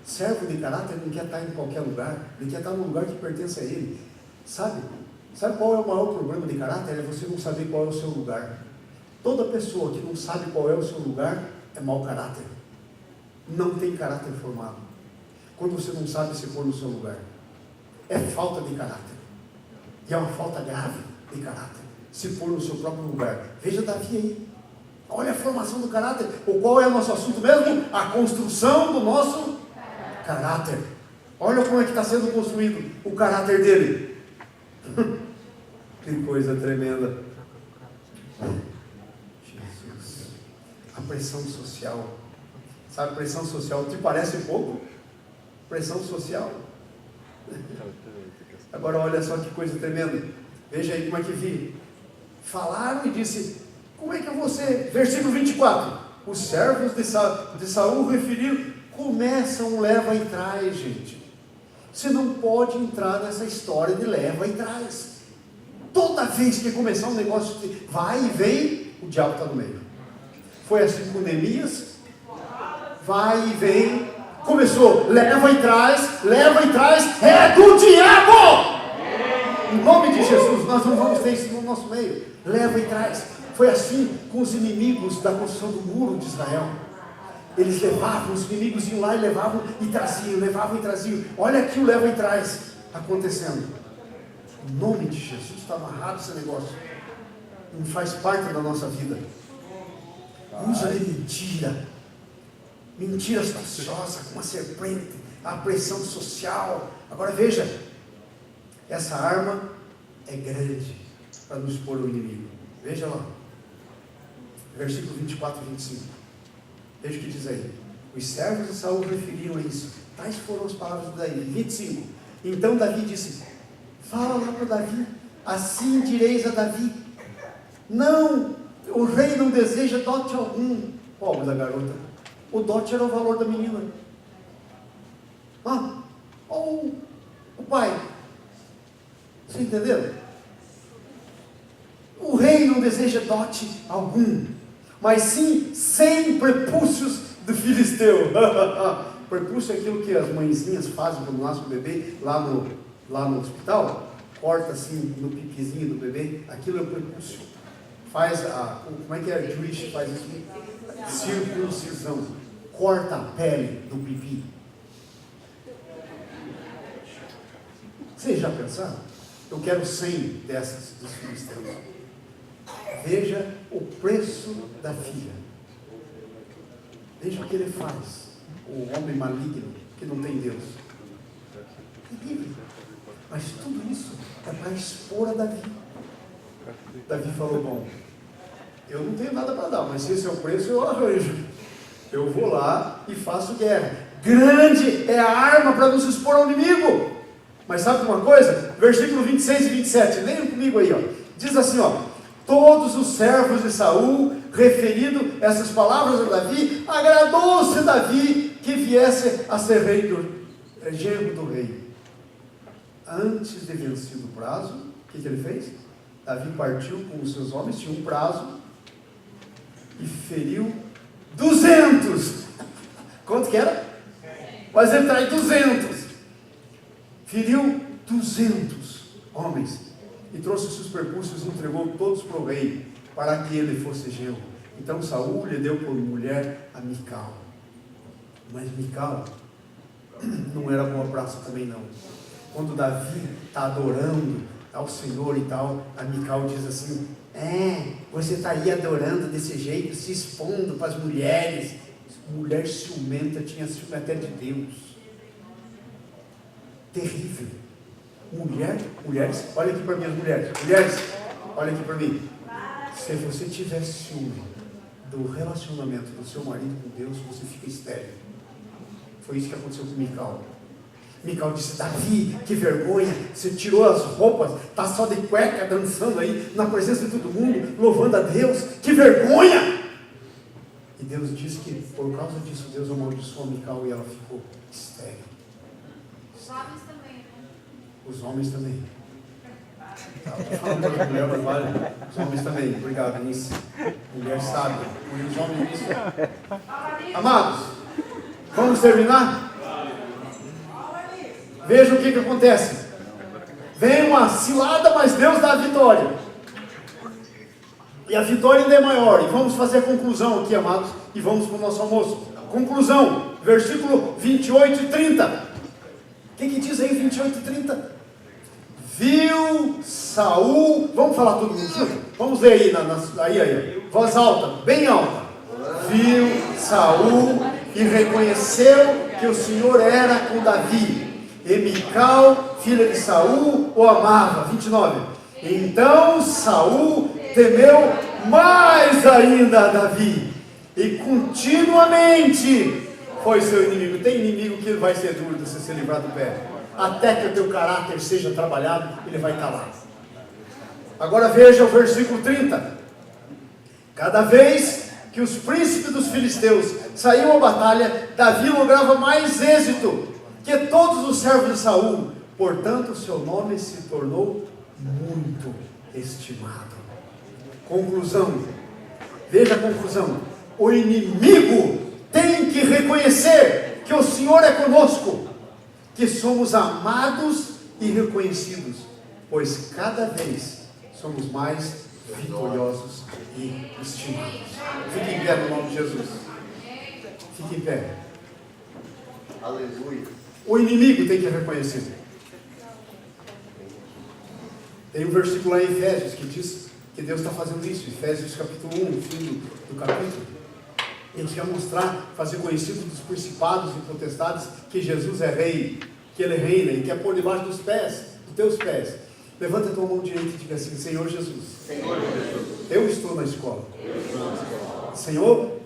Servo de caráter não quer estar em qualquer lugar, ele quer estar num lugar que pertence a ele. Sabe qual é o maior problema de caráter? É você não saber qual é o seu lugar. Toda pessoa que não sabe qual é o seu lugar é mau caráter. Não tem caráter formado. Quando você não sabe se pôr no seu lugar, é falta de caráter. E é uma falta grave de caráter. Se pôr no seu próprio lugar. Veja Davi aí. Olha a formação do caráter. Qual é o nosso assunto mesmo? A construção do nosso caráter. Olha como é que está sendo construído o caráter dele. Que coisa tremenda. Jesus. A pressão social. Sabe, pressão social te parece pouco? Pressão social. Agora olha só que coisa tremenda. Veja aí como é que vi. Falaram e disse, como é que você... Versículo 24. Os servos de Saul referiram, começam um leva e traz, gente. Você não pode entrar nessa história de leva e traz. Toda vez que começar um negócio de vai e vem, o diabo está no meio. Foi assim com Neemias. Vai e vem. Começou, leva e traz, é do diabo! Em nome de Jesus, nós não vamos ter isso no nosso meio. Leva e traz. Foi assim com os inimigos da construção do muro de Israel. Eles levavam, os inimigos iam lá e levavam e traziam. Olha aqui o leva e traz acontecendo. Em nome de Jesus, está amarrado esse negócio. Não faz parte da nossa vida. Usa de mentira. Mentira astuciosa, como a serpente, a pressão social. Agora veja, essa arma é grande para nos expor ao inimigo. Veja lá, versículo 24 e 25. Veja o que diz aí. Os servos de Saul referiam a isso. Tais foram as palavras de Davi. 25. Então Davi disse, fala lá para Davi, Assim direis a Davi: não, o rei não deseja dote algum. Pobre da garota. O dote era o valor da menina. O pai. Você entendeu? O rei não deseja dote algum, mas sim 100 prepúcios do filisteu. Prepúcio é aquilo que as mãezinhas fazem quando nasce o bebê lá no hospital. Corta assim no pipizinho do bebê. Aquilo é o prepúcio. Faz como é que é? Jewish faz isso? Circuncisão. Corta a pele do pipi. Vocês já pensaram? Eu quero 100 dessas dos filisteus. Veja o preço da filha. Veja o que ele faz. O homem maligno que não tem Deus. Mas tudo isso é para expor a Davi. Davi falou: bom, eu não tenho nada para dar, mas se esse é o preço, eu arranjo. Eu vou lá e faço guerra. Grande é a arma para nos expor ao inimigo. Mas sabe uma coisa? Versículo 26 e 27, leiam comigo aí, ó. Diz assim, ó: todos os servos de Saul, referido essas palavras a Davi, agradou-se Davi que viesse a ser genro do rei. Antes de vencido o prazo, o que ele fez? Davi partiu com os seus homens, tinha um prazo, e feriu 200. Quanto que era? Mas ele traz 200. Feriu 200 homens e trouxe os seus prepúcios e entregou todos para o rei, para que ele fosse genro. Então Saul lhe deu por mulher a Mical. Mas Mical não era boa praça também não. Quando Davi está adorando ao Senhor e tal, a Mical diz assim: você está aí adorando desse jeito, se expondo para as mulheres. Mulher ciumenta, tinha ciúme até de Deus. Terrível. Mulheres, olha aqui para mim as mulheres. Mulheres, olha aqui para mim. Se você tiver ciúme do relacionamento do seu marido com Deus, você fica estéril. Foi isso que aconteceu com Mical. Mical disse: Davi, que vergonha, você tirou as roupas, está só de cueca dançando aí, na presença de todo mundo, louvando a Deus, que vergonha! E Deus disse que por causa disso Deus amaldiçoou a Mical e ela ficou estéril. Os homens também, né? Os homens também. Falando para mulher, mas vale. Os homens também. Obrigado, Anice. Mulher sábia. E os homens isso. Amados, vamos terminar? Veja o que acontece. Vem uma cilada, mas Deus dá a vitória. E a vitória ainda é maior. E vamos fazer a conclusão aqui, amados. E vamos para o nosso almoço. Conclusão. Versículo 28 e 30. O que diz aí 28 e 30? Viu Saul. Vamos falar todo mundo junto? Vamos ler aí. Voz alta, bem alta. Viu Saul e reconheceu que o Senhor era com Davi. E Mical, filha de Saul, o amava. 29. Então Saul temeu mais ainda a Davi, e continuamente foi seu inimigo. Tem inimigo que vai ser duro de você se livrar do pé. Até que o teu caráter seja trabalhado, ele vai estar lá. Agora veja o versículo 30. Cada vez que os príncipes dos filisteus saíam à batalha, Davi lograva mais êxito que todos os servos de Saul. Portanto, seu nome se tornou muito estimado. Conclusão. Veja a conclusão. O inimigo tem que reconhecer que o Senhor é conosco, que somos amados e reconhecidos, pois cada vez somos mais vitoriosos e estimados. Fique em pé no nome de Jesus. Fique em pé. Aleluia. O inimigo tem que reconhecer. Tem um versículo lá em Efésios que diz que Deus está fazendo isso. Efésios capítulo 1, fim do capítulo. Ele quer mostrar, fazer conhecido dos principados e potestades que Jesus é rei, que ele reina, e quer pôr debaixo dos teus pés. Levanta a tua mão direita e diga assim: Senhor Jesus, eu estou na escola. Senhor,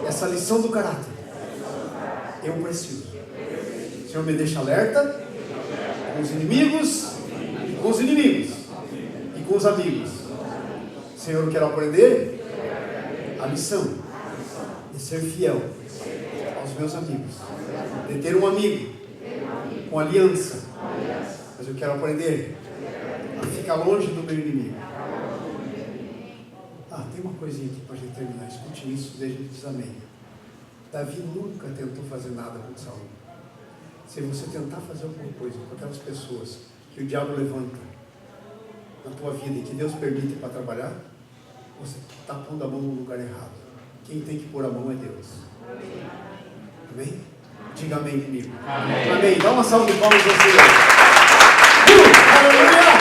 essa lição do caráter eu preciso. Senhor, me deixa alerta com os inimigos e com os inimigos. com os amigos. Senhor, eu quero aprender a lição de ser fiel aos meus amigos, de ter um amigo com aliança. Mas eu quero aprender a ficar longe do meu inimigo. Tem uma coisinha aqui para a gente terminar. Escute isso, desde que diz amém. Davi nunca tentou fazer nada com Saul. Se você tentar fazer alguma coisa com aquelas pessoas que o diabo levanta na tua vida e que Deus permite para trabalhar, você está pondo a mão no lugar errado. Quem tem que pôr a mão é Deus. Amém? Diga amém comigo. Amém. Dá uma salva de palmas ao Senhor. Aleluia!